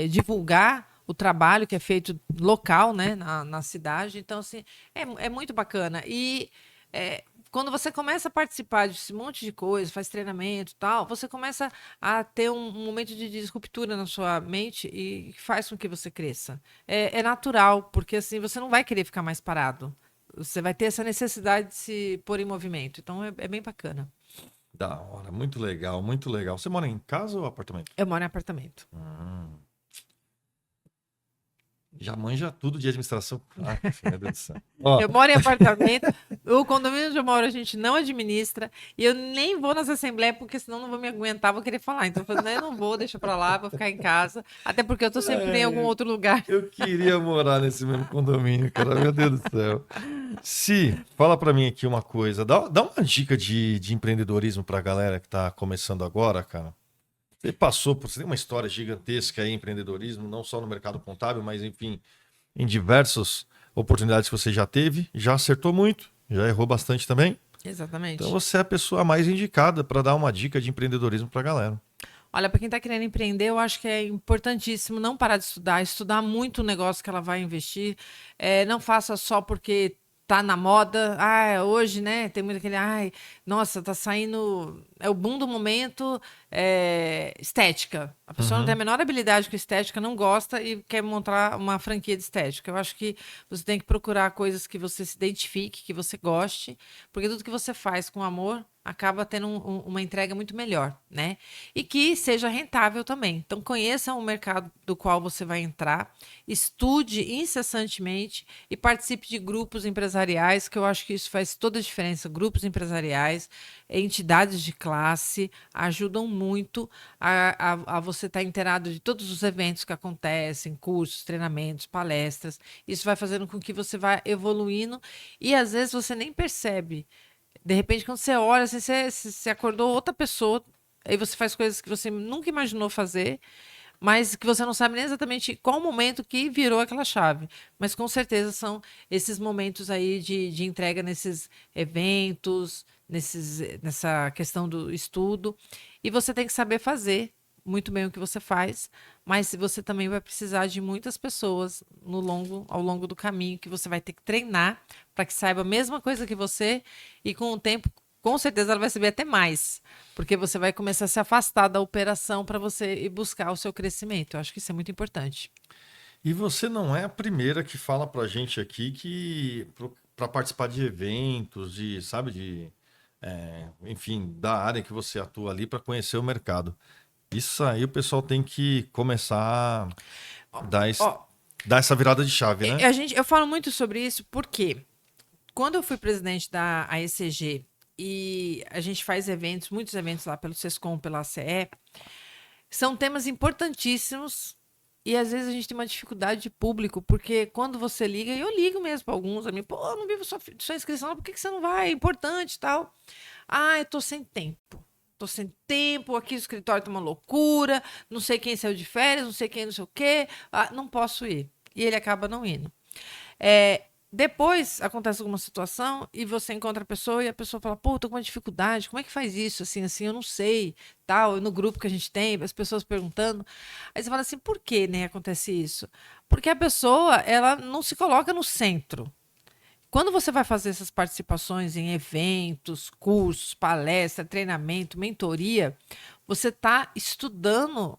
divulgar o trabalho que é feito local, né, na cidade. Então, assim, é muito bacana. E quando você começa a participar desse monte de coisa, faz treinamento e tal, você começa a ter um momento de ruptura na sua mente e faz com que você cresça. É natural, porque assim, você não vai querer ficar mais parado. Você vai ter essa necessidade de se pôr em movimento. Então, é bem bacana. Da hora, muito legal, muito legal. Você mora em casa ou apartamento? Eu moro em apartamento. Já manja tudo de administração. Ai, meu Deus do céu. Eu moro em apartamento. O condomínio onde eu moro a gente não administra. E eu nem vou nas assembleias, porque senão não vou me aguentar, vou querer falar. Então eu falei, eu não vou, deixa pra lá, vou ficar em casa. Até porque eu tô sempre em algum outro lugar. Eu queria morar nesse mesmo condomínio, cara. Meu Deus do céu. Si, fala pra mim aqui uma coisa. Dá uma dica de empreendedorismo pra galera que tá começando agora, cara. Você tem uma história gigantesca aí, empreendedorismo, não só no mercado contábil, mas enfim, em diversas oportunidades que você já teve, já acertou muito, já errou bastante também. Exatamente. Então você é a pessoa mais indicada para dar uma dica de empreendedorismo para a galera. Olha, para quem está querendo empreender, eu acho que é importantíssimo não parar de estudar muito o negócio que ela vai investir. Não faça só porque tá na moda. Hoje, né, tem muito aquele, nossa, tá saindo, é o boom do momento, estética. A pessoa não tem a menor habilidade com estética, não gosta e quer montar uma franquia de estética. Eu acho que você tem que procurar coisas que você se identifique, que você goste, porque tudo que você faz com amor acaba tendo uma entrega muito melhor, né? E que seja rentável também. Então, conheça o mercado do qual você vai entrar, estude incessantemente e participe de grupos empresariais, que eu acho que isso faz toda a diferença. Grupos empresariais, entidades de classe ajudam muito a você estar inteirado de todos os eventos que acontecem, cursos, treinamentos, palestras. Isso vai fazendo com que você vá evoluindo e, às vezes, você nem percebe. De repente, quando você olha, assim, você acordou outra pessoa, aí você faz coisas que você nunca imaginou fazer, mas que você não sabe nem exatamente qual momento que virou aquela chave. Mas com certeza são esses momentos aí de entrega nesses eventos, nessa questão do estudo. E você tem que saber fazer muito bem o que você faz, mas você também vai precisar de muitas pessoas ao longo do caminho que você vai ter que treinar para que saiba a mesma coisa que você e com o tempo, com certeza ela vai saber até mais, porque você vai começar a se afastar da operação para você ir buscar o seu crescimento. Eu acho que isso é muito importante. E você não é a primeira que fala pra gente aqui que para participar de eventos, sabe, enfim, da área que você atua ali para conhecer o mercado. Isso aí o pessoal tem que começar a Ó, dar essa virada de chave, né? eu falo muito sobre isso porque quando eu fui presidente da AECG e a gente faz eventos, muitos eventos lá pelo SESCOM, pela ACE, são temas importantíssimos e às vezes a gente tem uma dificuldade de público, porque quando você liga, e eu ligo mesmo para alguns, a mim, pô, eu não vivo sua inscrição, por que você não vai? É importante e tal. Ah, eu tô sem tempo. Tô sem tempo, aqui o escritório tá uma loucura, não sei quem saiu de férias, não sei quem não sei o quê, não posso ir. E ele acaba não indo. Depois acontece alguma situação e você encontra a pessoa e a pessoa fala, pô, tô com uma dificuldade, como é que faz isso? Assim, eu não sei, tal, no grupo que a gente tem, as pessoas perguntando. Aí você fala assim, por que, né, acontece isso? Porque a pessoa, ela não se coloca no centro. Quando você vai fazer essas participações em eventos, cursos, palestra, treinamento, mentoria, você está estudando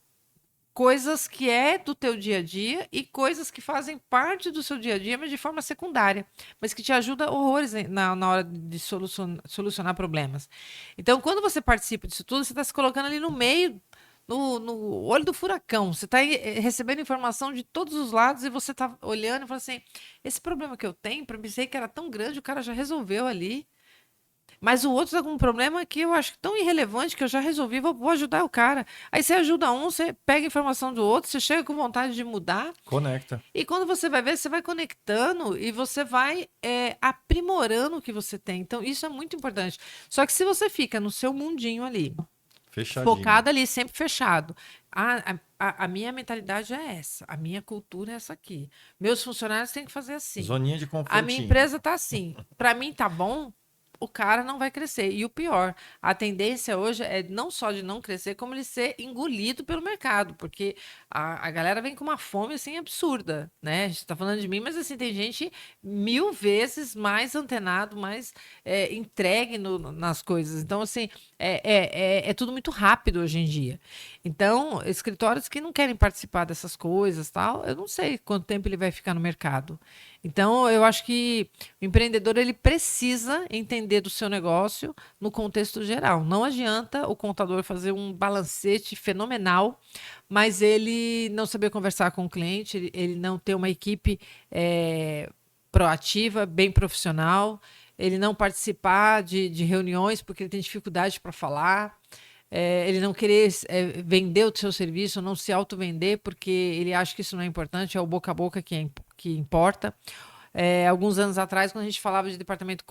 coisas que é do teu dia a dia e coisas que fazem parte do seu dia a dia, mas de forma secundária, mas que te ajuda horrores na hora de solucionar problemas. Então, quando você participa disso tudo, você está se colocando ali no meio, no olho do furacão. Você está recebendo informação de todos os lados e você está olhando e falando assim, esse problema que eu tenho, pensei que era tão grande, o cara já resolveu ali. Mas o outro está com um problema que eu acho tão irrelevante que eu já resolvi, vou ajudar o cara. Aí você ajuda um, você pega a informação do outro, você chega com vontade de mudar. Conecta. E quando você vai ver, você vai conectando e você vai aprimorando o que você tem. Então, isso é muito importante. Só que se você fica no seu mundinho ali, Fechadinho. focado ali, sempre fechado. A minha mentalidade é essa, a minha cultura é essa aqui. Meus funcionários têm que fazer assim. Zoninha de A confortinho. minha empresa tá assim. Para mim tá bom, o cara não vai crescer. E o pior, a tendência hoje é não só de não crescer, como ele ser engolido pelo mercado, porque a galera vem com uma fome assim absurda, né? A gente tá falando de mim, mas assim, tem gente 1000 vezes mais antenado, mais entregue nas coisas. Então, assim, é tudo muito rápido hoje em dia. Então, escritórios que não querem participar dessas coisas, tal, eu não sei quanto tempo ele vai ficar no mercado. Então, eu acho que o empreendedor ele precisa entender do seu negócio no contexto geral. Não adianta o contador fazer um balancete fenomenal, mas ele não saber conversar com o cliente, ele não ter uma equipe proativa, bem profissional, ele não participar de reuniões porque ele tem dificuldade para falar. Ele não querer vender o seu serviço, não se auto-vender, porque ele acha que isso não é importante, é o boca a boca que importa. Alguns anos atrás, quando a gente falava de departamento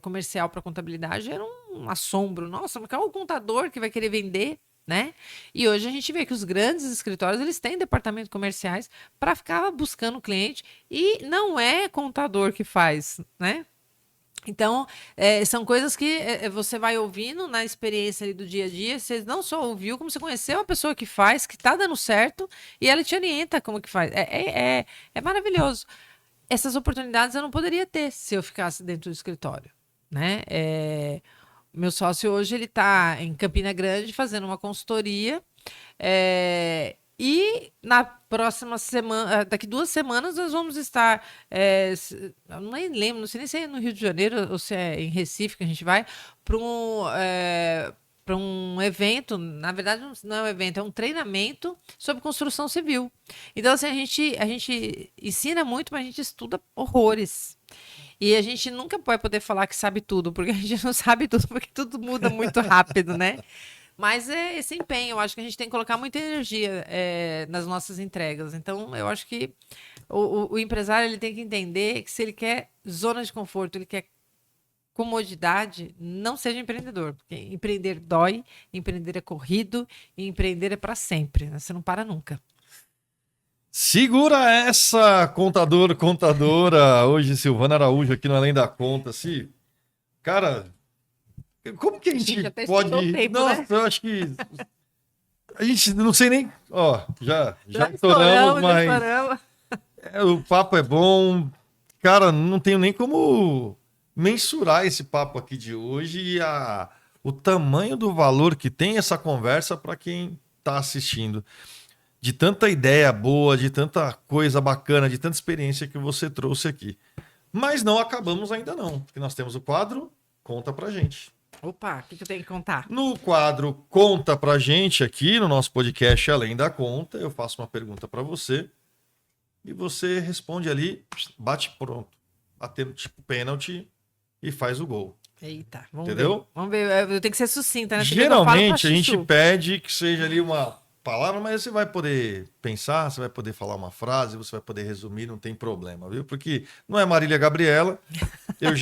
comercial para contabilidade, era um assombro. Nossa, mas qual é o contador que vai querer vender? Né? E hoje a gente vê que os grandes escritórios eles têm departamentos comerciais para ficar buscando cliente e não é contador que faz, né? Então, são coisas que você vai ouvindo na experiência ali do dia a dia. Você não só ouviu, como você conheceu a pessoa que faz, que está dando certo, e ela te orienta como que faz. É maravilhoso. Essas oportunidades eu não poderia ter se eu ficasse dentro do escritório, né? Meu sócio hoje ele está em Campina Grande fazendo uma consultoria. E na próxima semana, daqui 2 semanas, nós vamos estar. Eu nem lembro, não sei nem se é no Rio de Janeiro ou se é em Recife que a gente vai, para um evento. Na verdade, não é um evento, é um treinamento sobre construção civil. Então, assim, a gente ensina muito, mas a gente estuda horrores. E a gente nunca vai poder falar que sabe tudo, porque a gente não sabe tudo, porque tudo muda muito rápido, né? Mas é esse empenho, eu acho que a gente tem que colocar muita energia nas nossas entregas. Então, eu acho que o empresário ele tem que entender que se ele quer zona de conforto, ele quer comodidade, não seja empreendedor. Porque empreender dói, empreender é corrido, e empreender é para sempre, né? Você não para nunca. Segura essa, contadora. Hoje, Silvana Araújo aqui no Além da Conta. Cara, Como que a gente até pode... estourou o tempo, Nossa, né? eu acho que... A gente não sei nem... Ó, já Já estouramos, já mas estouramos. o papo é bom. Cara, não tenho nem como mensurar esse papo aqui de hoje e o tamanho do valor que tem essa conversa para quem está assistindo. De tanta ideia boa, de tanta coisa bacana, de tanta experiência que você trouxe aqui. Mas não acabamos ainda não, porque nós temos o quadro Conta Pra Gente. Opa, o que eu tenho que contar? No quadro Conta Pra Gente aqui, no nosso podcast Além da Conta, eu faço uma pergunta para você e você responde ali, bate pronto, batendo tipo pênalti e faz o gol. Eita, vamos Entendeu? ver. Vamos ver. Eu tenho que ser sucinta, né? Geralmente a gente pede que seja ali uma palavra, mas você vai poder pensar, você vai poder falar uma frase, você vai poder resumir, não tem problema, viu? Porque não é Marília Gabriela. Eu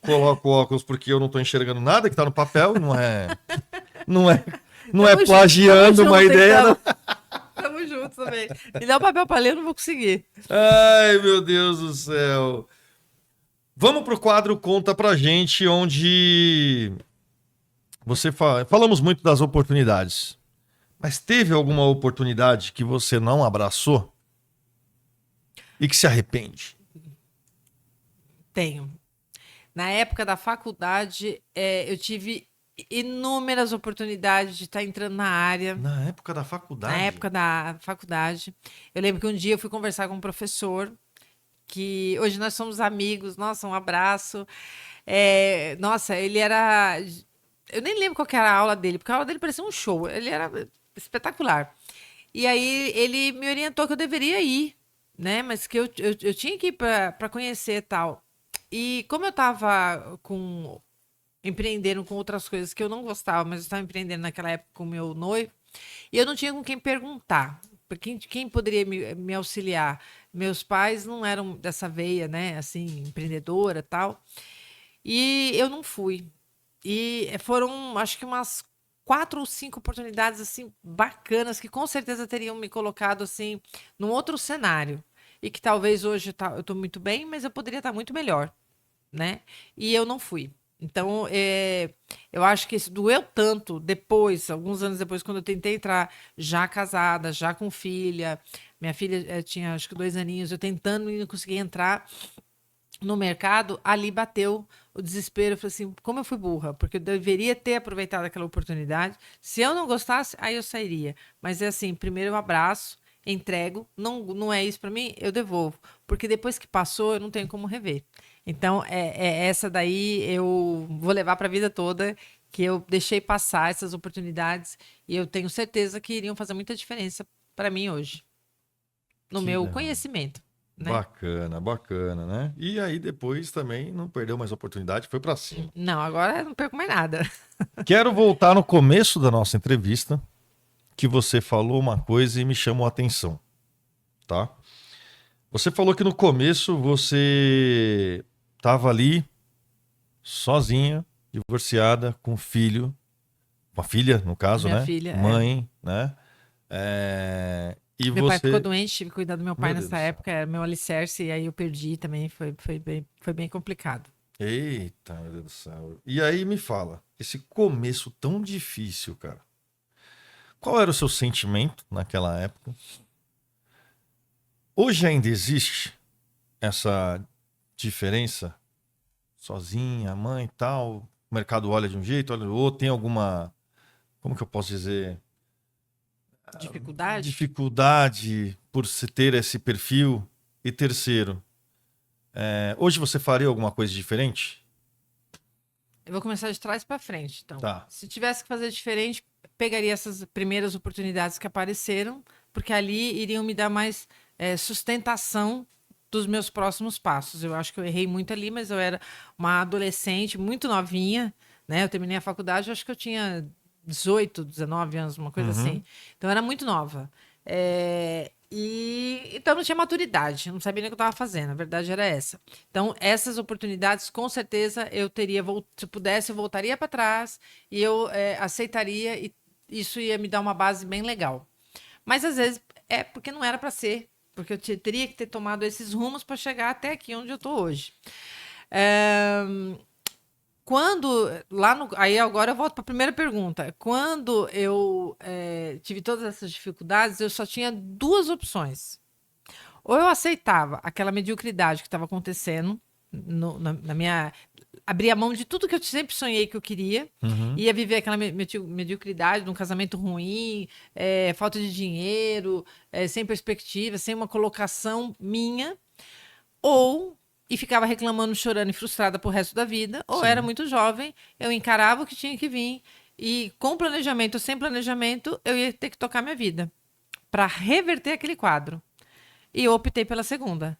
coloco óculos porque eu não estou enxergando nada que está no papel, não é Tamo plagiando junto, uma ideia. então. Tamo junto também. Me dá um papel pra ler, eu não vou conseguir. Ai, meu Deus do céu. Vamos pro quadro Conta Pra Gente, onde falamos muito das oportunidades. Mas teve alguma oportunidade que você não abraçou e que se arrepende? Tenho. Na época da faculdade, eu tive inúmeras oportunidades de estar entrando na área. Na época da faculdade? Na época da faculdade. Eu lembro que um dia eu fui conversar com um professor, que hoje nós somos amigos. Nossa, um abraço. Nossa, ele era... Eu nem lembro qual que era a aula dele, porque a aula dele parecia um show. Ele era espetacular. E aí ele me orientou que eu deveria ir, né? Mas que eu tinha que ir para conhecer e tal. E como eu estava empreendendo com outras coisas que eu não gostava, mas eu estava empreendendo naquela época com o meu noivo, e eu não tinha com quem perguntar. Quem poderia me auxiliar? Meus pais não eram dessa veia, né? Assim, empreendedora e tal. E eu não fui. E foram, acho que umas 4 ou 5 oportunidades assim bacanas que com certeza teriam me colocado assim num outro cenário e que talvez hoje eu estou muito bem, mas eu poderia estar muito melhor, né? E eu não fui. Então, eu acho que isso doeu tanto depois, alguns anos depois, quando eu tentei entrar já casada, já com filha. Minha filha tinha acho que 2 aninhos, eu tentando e não conseguia entrar no mercado, ali bateu o desespero. Eu falei assim, como eu fui burra, porque eu deveria ter aproveitado aquela oportunidade. Se eu não gostasse, aí eu sairia. Mas é assim, primeiro eu abraço, entrego, não é isso para mim, eu devolvo. Porque depois que passou, eu não tenho como rever. Então, essa daí eu vou levar para a vida toda, que eu deixei passar essas oportunidades e eu tenho certeza que iriam fazer muita diferença para mim hoje, no Que meu legal. conhecimento. Né? Bacana, bacana, né? E aí depois também não perdeu mais oportunidade, foi pra cima. Não, agora eu não perco mais nada. Quero voltar no começo da nossa entrevista, que você falou uma coisa e me chamou a atenção, tá? Você falou que no começo você estava ali sozinha, divorciada, com filho, uma filha, no caso, Minha né? filha, Mãe, né? E Meu pai ficou você... doente, tive que cuidar do meu pai Meu Deus nessa do céu. época, era meu alicerce, e aí eu perdi também, foi bem complicado. Eita, meu Deus do céu. E aí me fala, esse começo tão difícil, cara. Qual era o seu sentimento naquela época? Hoje ainda existe essa diferença? Sozinha, mãe e tal, o mercado olha de um jeito, olha do outro, tem alguma, como que eu posso dizer? Dificuldade? Dificuldade por se ter esse perfil. E terceiro, hoje você faria alguma coisa diferente? Eu vou começar de trás para frente, então. Tá. Se tivesse que fazer diferente, pegaria essas primeiras oportunidades que apareceram, porque ali iriam me dar mais sustentação dos meus próximos passos. Eu acho que eu errei muito ali, mas eu era uma adolescente muito novinha, né? Eu terminei a faculdade, eu acho que eu tinha 18, 19 anos, uma coisa assim. Então eu era muito nova. Então não tinha maturidade, não sabia nem o que eu estava fazendo, a verdade era essa. Então, essas oportunidades, com certeza, eu teria, se pudesse, eu voltaria para trás e eu aceitaria, e isso ia me dar uma base bem legal. Mas às vezes é porque não era para ser, porque eu teria que ter tomado esses rumos para chegar até aqui onde eu estou hoje. Aí agora eu volto para a primeira pergunta. Quando eu tive todas essas dificuldades, eu só tinha duas opções. Ou eu aceitava aquela mediocridade que estava acontecendo na minha. Abria mão de tudo que eu sempre sonhei que eu queria. Ia viver aquela mediocridade de um casamento ruim, falta de dinheiro, sem perspectiva, sem uma colocação minha. E ficava reclamando, chorando e frustrada pro resto da vida. Ou Sim. era muito jovem, eu encarava o que tinha que vir. E com planejamento ou sem planejamento, eu ia ter que tocar minha vida para reverter aquele quadro. E eu optei pela segunda.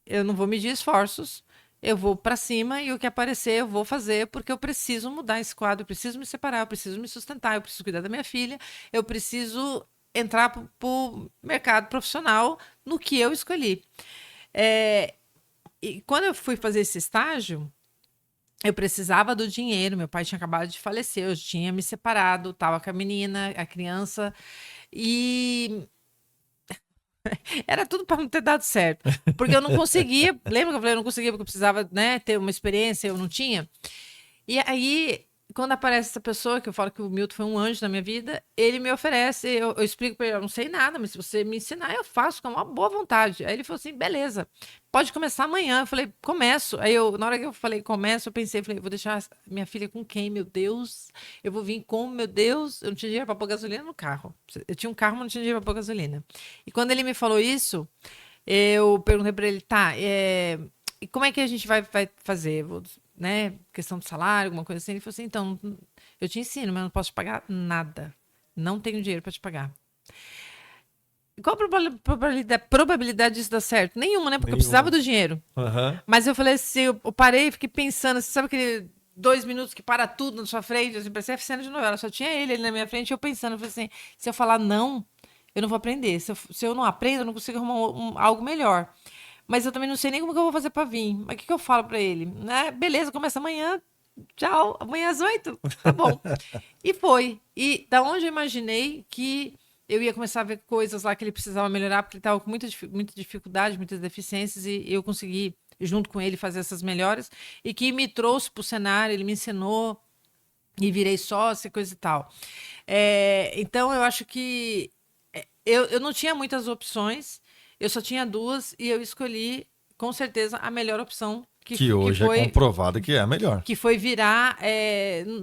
Eu não vou medir esforços, eu vou para cima e o que aparecer eu vou fazer, porque eu preciso mudar esse quadro, eu preciso me separar, eu preciso me sustentar, eu preciso cuidar da minha filha, eu preciso entrar para o mercado profissional no que eu escolhi. E quando eu fui fazer esse estágio, eu precisava do dinheiro, meu pai tinha acabado de falecer, eu tinha me separado, estava com a menina, a criança, e era tudo para não ter dado certo. Porque eu não conseguia. Lembra que eu falei, eu não conseguia porque eu precisava, né, ter uma experiência, eu não tinha. E aí, quando aparece essa pessoa, que eu falo que o Milton foi um anjo na minha vida, ele me oferece, eu explico para ele, eu não sei nada, mas se você me ensinar, eu faço com uma boa vontade. Aí ele falou assim, beleza, pode começar amanhã. Eu falei, começo. Aí na hora que eu falei, começo, eu pensei, falei, vou deixar minha filha com quem, meu Deus? Eu vou vir com, meu Deus? Eu não tinha dinheiro para pôr gasolina no carro. Eu tinha um carro, mas não tinha dinheiro para pôr gasolina. E quando ele me falou isso, eu perguntei para ele, tá, e como é que a gente vai fazer? Né, questão do salário, alguma coisa assim. Ele falou assim, então, eu te ensino, mas eu não posso te pagar nada. Não tenho dinheiro para te pagar. Qual a probabilidade disso dar certo? Nenhuma, né? Porque eu precisava do dinheiro. Mas eu falei assim, eu parei e fiquei pensando, você sabe aquele 2 minutos que para tudo na sua frente? Assim, parecia cena de novela, só tinha ele ali na minha frente, e eu pensando, eu falei assim, se eu falar não, eu não vou aprender. Se eu não aprendo, eu não consigo arrumar algo melhor. Mas eu também não sei nem como que eu vou fazer para vir. Mas o que eu falo para ele? Beleza, começa amanhã. Tchau, amanhã às 8. Tá bom. E foi. E da onde eu imaginei que eu ia começar a ver coisas lá que ele precisava melhorar, porque ele estava com muita dificuldade, muitas deficiências, e eu consegui, junto com ele, fazer essas melhoras. E que me trouxe para o cenário, ele me ensinou, e virei sócia, coisa e tal. Então, eu acho que eu não tinha muitas opções, eu só tinha duas, e eu escolhi, com certeza, a melhor opção. Que hoje é comprovado que é a melhor. Que foi virar.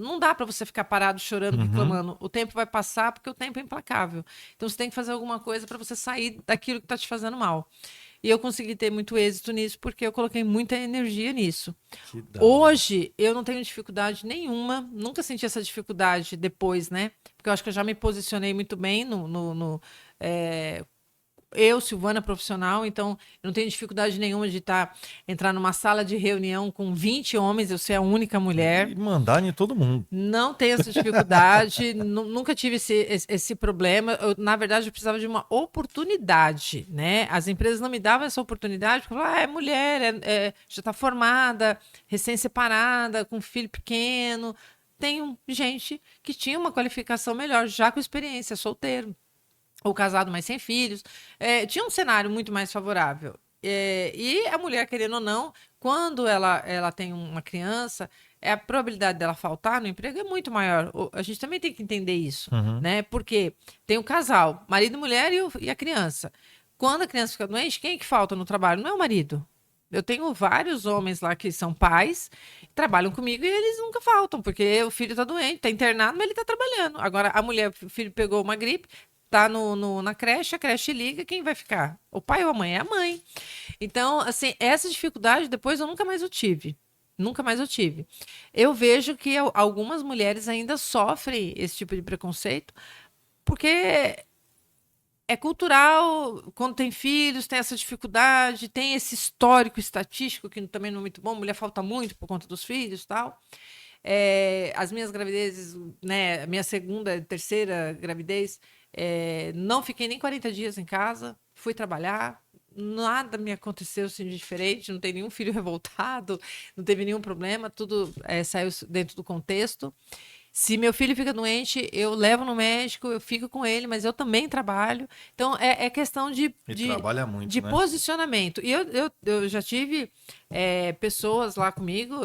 Não dá para você ficar parado chorando, reclamando. O tempo vai passar porque o tempo é implacável. Então você tem que fazer alguma coisa para você sair daquilo que está te fazendo mal. E eu consegui ter muito êxito nisso porque eu coloquei muita energia nisso. Hoje eu não tenho dificuldade nenhuma, nunca senti essa dificuldade depois, né? Porque eu acho que eu já me posicionei muito bem eu, Silvana, profissional, então eu não tenho dificuldade nenhuma de entrar numa sala de reunião com 20 homens, eu ser a única mulher. E mandar em todo mundo. Não tenho essa dificuldade, nunca tive esse problema. Na verdade, eu precisava de uma oportunidade, né? As empresas não me davam essa oportunidade, porque falavam, é mulher, já está formada, recém-separada, com filho pequeno. Tem gente que tinha uma qualificação melhor, já com experiência, solteiro. Ou casado, mas sem filhos. Tinha um cenário muito mais favorável. E a mulher, querendo ou não, quando ela tem uma criança, a probabilidade dela faltar no emprego é muito maior. A gente também tem que entender isso, né? Porque tem o casal, marido e mulher e a criança. Quando a criança fica doente, quem é que falta no trabalho? Não é o marido. Eu tenho vários homens lá que são pais, trabalham comigo e eles nunca faltam, porque o filho está doente, está internado, mas ele está trabalhando. Agora, a mulher, o filho pegou uma gripe, tá na creche, a creche liga, quem vai ficar? O pai ou a mãe? É a mãe. Então, assim, essa dificuldade depois eu nunca mais eu tive. Nunca mais eu tive. Eu vejo que algumas mulheres ainda sofrem esse tipo de preconceito, porque é cultural, quando tem filhos, tem essa dificuldade, tem esse histórico estatístico, que também não é muito bom, mulher falta muito por conta dos filhos e tal. As minhas gravidezes, né, a minha segunda, terceira gravidez, não fiquei nem 40 dias em casa, fui trabalhar, nada me aconteceu assim, de diferente, não tem nenhum filho revoltado, não teve nenhum problema, tudo saiu dentro do contexto. Se meu filho fica doente, eu levo no médico, eu fico com ele, mas eu também trabalho. Então, é questão Trabalha muito, de né? posicionamento. E eu já tive pessoas lá comigo,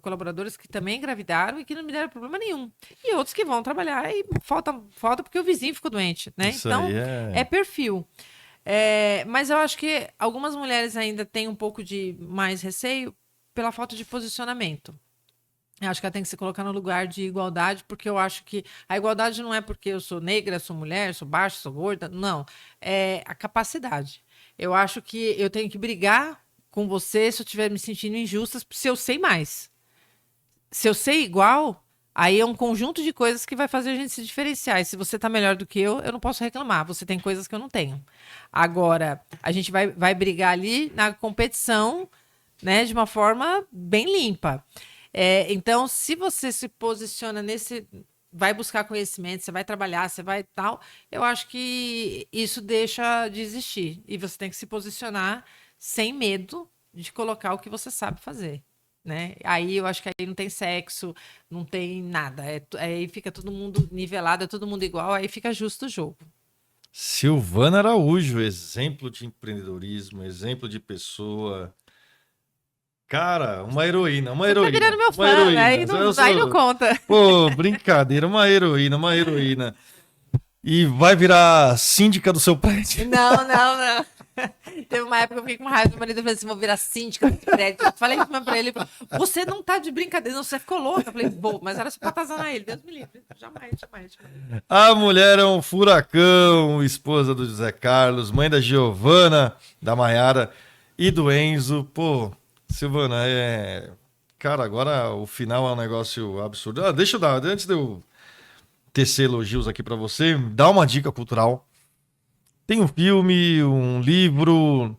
colaboradores que também engravidaram e que não me deram problema nenhum. E outros que vão trabalhar e falta porque o vizinho ficou doente, né? Isso Então, aí é perfil. Mas eu acho que algumas mulheres ainda têm um pouco de mais receio pela falta de posicionamento. Eu acho que ela tem que se colocar no lugar de igualdade, porque eu acho que a igualdade não é porque eu sou negra, sou mulher, sou baixa, sou gorda, não. É a capacidade. Eu acho que eu tenho que brigar com você se eu estiver me sentindo injusta, se eu sei mais. Se eu sei igual, aí é um conjunto de coisas que vai fazer a gente se diferenciar. E se você está melhor do que eu não posso reclamar. Você tem coisas que eu não tenho. Agora, a gente vai brigar ali na competição, né, de uma forma bem limpa. Então, se você se posiciona vai buscar conhecimento, você vai trabalhar, você vai tal, eu acho que isso deixa de existir. E você tem que se posicionar sem medo de colocar o que você sabe fazer, né? Aí eu acho que aí não tem sexo, não tem nada. Aí fica todo mundo nivelado, é todo mundo igual, aí fica justo o jogo. Silvana Araújo, exemplo de empreendedorismo, exemplo de pessoa. Cara, uma heroína, uma Você tá heroína. virando meu Uma fã, heroína. aí não conta. Pô, brincadeira, uma heroína, uma heroína. E vai virar síndica do seu prédio. Não. Teve uma época que eu fiquei com raiva do marido, eu falei assim, vou virar síndica do prédio. Eu falei pra ele, você não tá de brincadeira, não, você ficou louca. Eu falei, vou, mas era só pra atazanar ele, Deus me livre. Jamais. A mulher é um furacão, esposa do José Carlos, mãe da Giovana, da Maiara e do Enzo. Pô, Silvana, cara, agora o final é um negócio absurdo. Deixa eu dar, antes de eu tecer elogios aqui pra você, dá uma dica cultural. Tem um filme, um livro,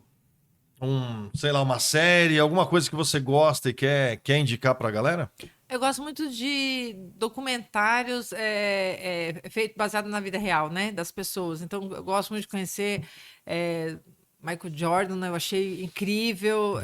sei lá, uma série, alguma coisa que você gosta e quer indicar pra galera? Eu gosto muito de documentários feito baseado na vida real, né, das pessoas. Então, eu gosto muito de conhecer Michael Jordan, né, eu achei incrível.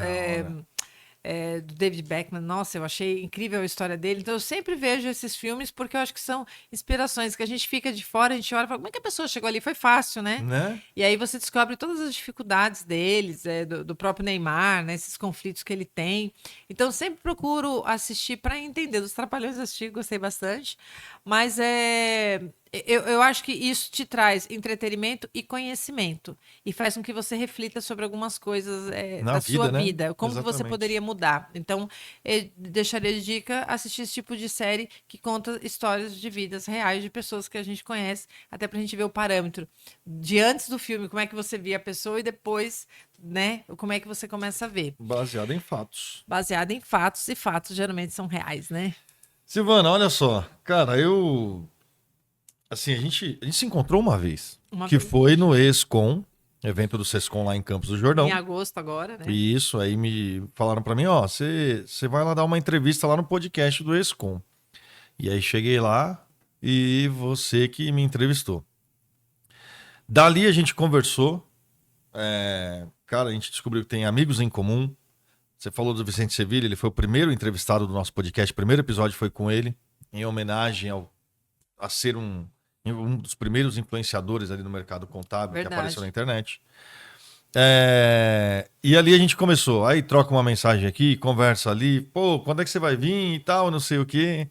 Do David Beckham, nossa, eu achei incrível a história dele. Então, eu sempre vejo esses filmes porque eu acho que são inspirações que a gente fica de fora, a gente olha e fala, como é que a pessoa chegou ali? Foi fácil, né? Né? E aí você descobre todas as dificuldades deles, do próprio Neymar, né? Esses conflitos que ele tem. Então, sempre procuro assistir para entender. Dos Trapalhões assisti, gostei bastante. Mas eu acho que isso te traz entretenimento e conhecimento. E faz com que você reflita sobre algumas coisas Na da vida, sua né? vida. Como que você Exatamente. poderia mudar. Então, eu deixaria de dica assistir esse tipo de série que conta histórias de vidas reais de pessoas que a gente conhece, até pra gente ver o parâmetro de antes do filme, como é que você via a pessoa e depois, né, como é que você começa a ver. Baseado em fatos. Baseado em fatos, e fatos geralmente são reais, né? Silvana, olha só. Cara, assim, a gente se encontrou uma vez. Uma Que vez. foi no ESCOM, evento do SESCOM lá em Campos do Jordão. Em agosto agora, né? E isso, aí me falaram pra mim, ó, você vai lá dar uma entrevista lá no podcast do ESCOM. E aí cheguei lá e você que me entrevistou. Dali a gente conversou. Cara, a gente descobriu que tem amigos em comum. Você falou do Vicente Sevilha, ele foi o primeiro entrevistado do nosso podcast. O primeiro episódio foi com ele, em homenagem a ser um dos primeiros influenciadores ali no mercado contábil. Verdade. Que apareceu na internet. E ali a gente começou. Aí troca uma mensagem aqui, conversa ali. Pô, quando é que você vai vir e tal, não sei o quê.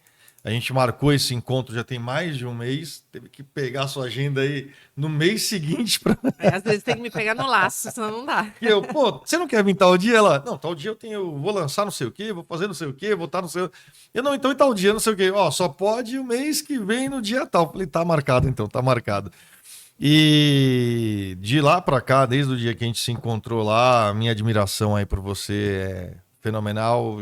A gente marcou esse encontro já tem mais de um mês. Teve que pegar a sua agenda aí no mês seguinte pra... Às vezes tem que me pegar no laço, senão não dá. E eu, pô, você não quer vir tal dia? Ela, não, tal dia eu vou lançar não sei o quê, vou fazer não sei o quê, vou estar não sei o... Eu, não, então e tal dia, não sei o quê. Ó, só pode o mês que vem no dia tal. Falei, tá marcado então, tá marcado. E de lá pra cá, desde o dia que a gente se encontrou lá, a minha admiração aí por você é fenomenal.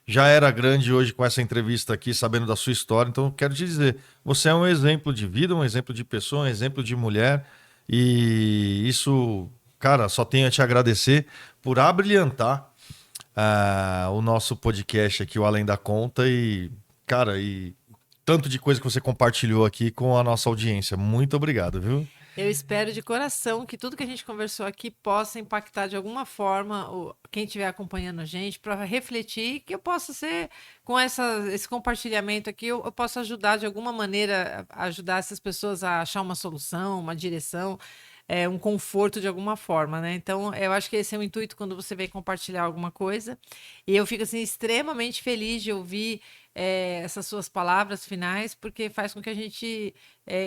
Já era grande hoje com essa entrevista aqui, sabendo da sua história. Então, quero te dizer, você é um exemplo de vida, um exemplo de pessoa, um exemplo de mulher. E isso, cara, só tenho a te agradecer por abrilhantar o nosso podcast aqui, o Além da Conta. E, cara, tanto de coisa que você compartilhou aqui com a nossa audiência. Muito obrigado, viu? Eu espero de coração que tudo que a gente conversou aqui possa impactar de alguma forma quem estiver acompanhando a gente, para refletir, que eu possa ser, com esse compartilhamento aqui, eu possa ajudar de alguma maneira, ajudar essas pessoas a achar uma solução, uma direção, um conforto de alguma forma, né? Então, eu acho que esse é o intuito quando você vem compartilhar alguma coisa. E eu fico, assim, extremamente feliz de ouvir essas suas palavras finais, porque faz com que a gente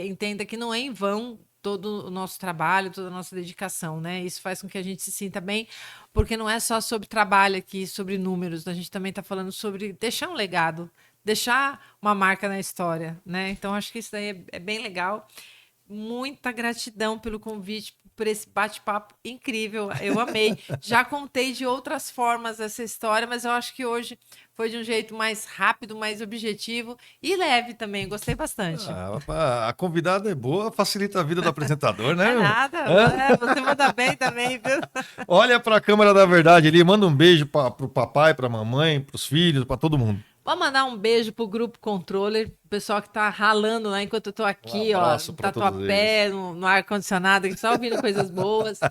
entenda que não é em vão todo o nosso trabalho, toda a nossa dedicação, né? Isso faz com que a gente se sinta bem, porque não é só sobre trabalho aqui, sobre números, a gente também está falando sobre deixar um legado, deixar uma marca na história, né? Então, acho que isso daí é bem legal. Muita gratidão pelo convite, por esse bate-papo incrível. Eu amei. Já contei de outras formas essa história, mas eu acho que hoje foi de um jeito mais rápido, mais objetivo e leve também. Gostei bastante. A convidada é boa, facilita a vida do apresentador, né? É nada. Você manda bem também, viu? Olha para a câmera da verdade ali, manda um beijo para o papai, para a mamãe, para os filhos, para todo mundo. Vou mandar um beijo pro Grupo Controller, o pessoal que tá ralando lá enquanto eu tô aqui, no Tatuapé, no ar-condicionado, só ouvindo coisas boas. Um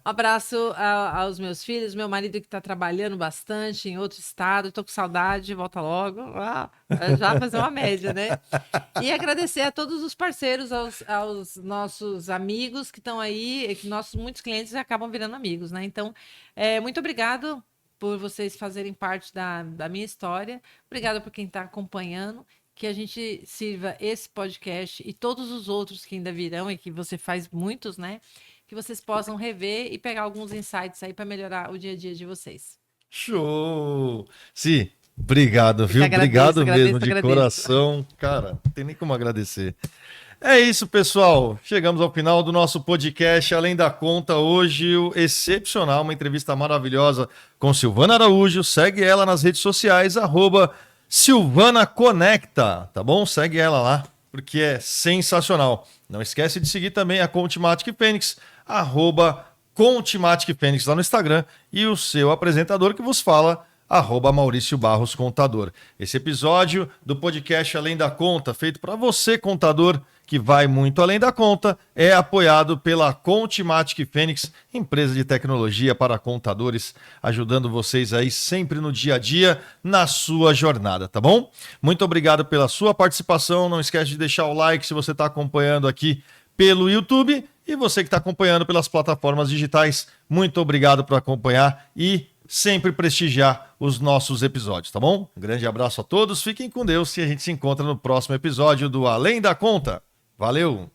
abraço aos meus filhos, meu marido que tá trabalhando bastante em outro estado, tô com saudade, volta logo. Já fazer uma média, né? E agradecer a todos os parceiros, aos nossos amigos que estão aí, que muitos clientes acabam virando amigos, né? Então, muito obrigado por vocês fazerem parte da minha história. Obrigada por quem está acompanhando. Que a gente sirva esse podcast e todos os outros que ainda virão, e que você faz muitos, né? Que vocês possam rever e pegar alguns insights aí para melhorar o dia a dia de vocês. Show! Sim, obrigado, viu? Obrigado mesmo, de coração. Cara, não tem nem como agradecer. É isso, pessoal. Chegamos ao final do nosso podcast Além da Conta. Hoje, excepcional, uma entrevista maravilhosa com Silvana Araújo. Segue ela nas redes sociais, @SilvanaConecta, tá bom? Segue ela lá, porque é sensacional. Não esquece de seguir também a Contimatic Fênix, @Contimatic Fênix lá no Instagram, e o seu apresentador que vos fala, @Maurício Barros Contador. Esse episódio do podcast Além da Conta, feito para você, contador, que vai muito além da conta, é apoiado pela Contimatic Fênix, empresa de tecnologia para contadores, ajudando vocês aí sempre no dia a dia, na sua jornada, tá bom? Muito obrigado pela sua participação, não esquece de deixar o like se você está acompanhando aqui pelo YouTube, e você que está acompanhando pelas plataformas digitais, muito obrigado por acompanhar e sempre prestigiar os nossos episódios, tá bom? Um grande abraço a todos, fiquem com Deus e a gente se encontra no próximo episódio do Além da Conta. Valeu!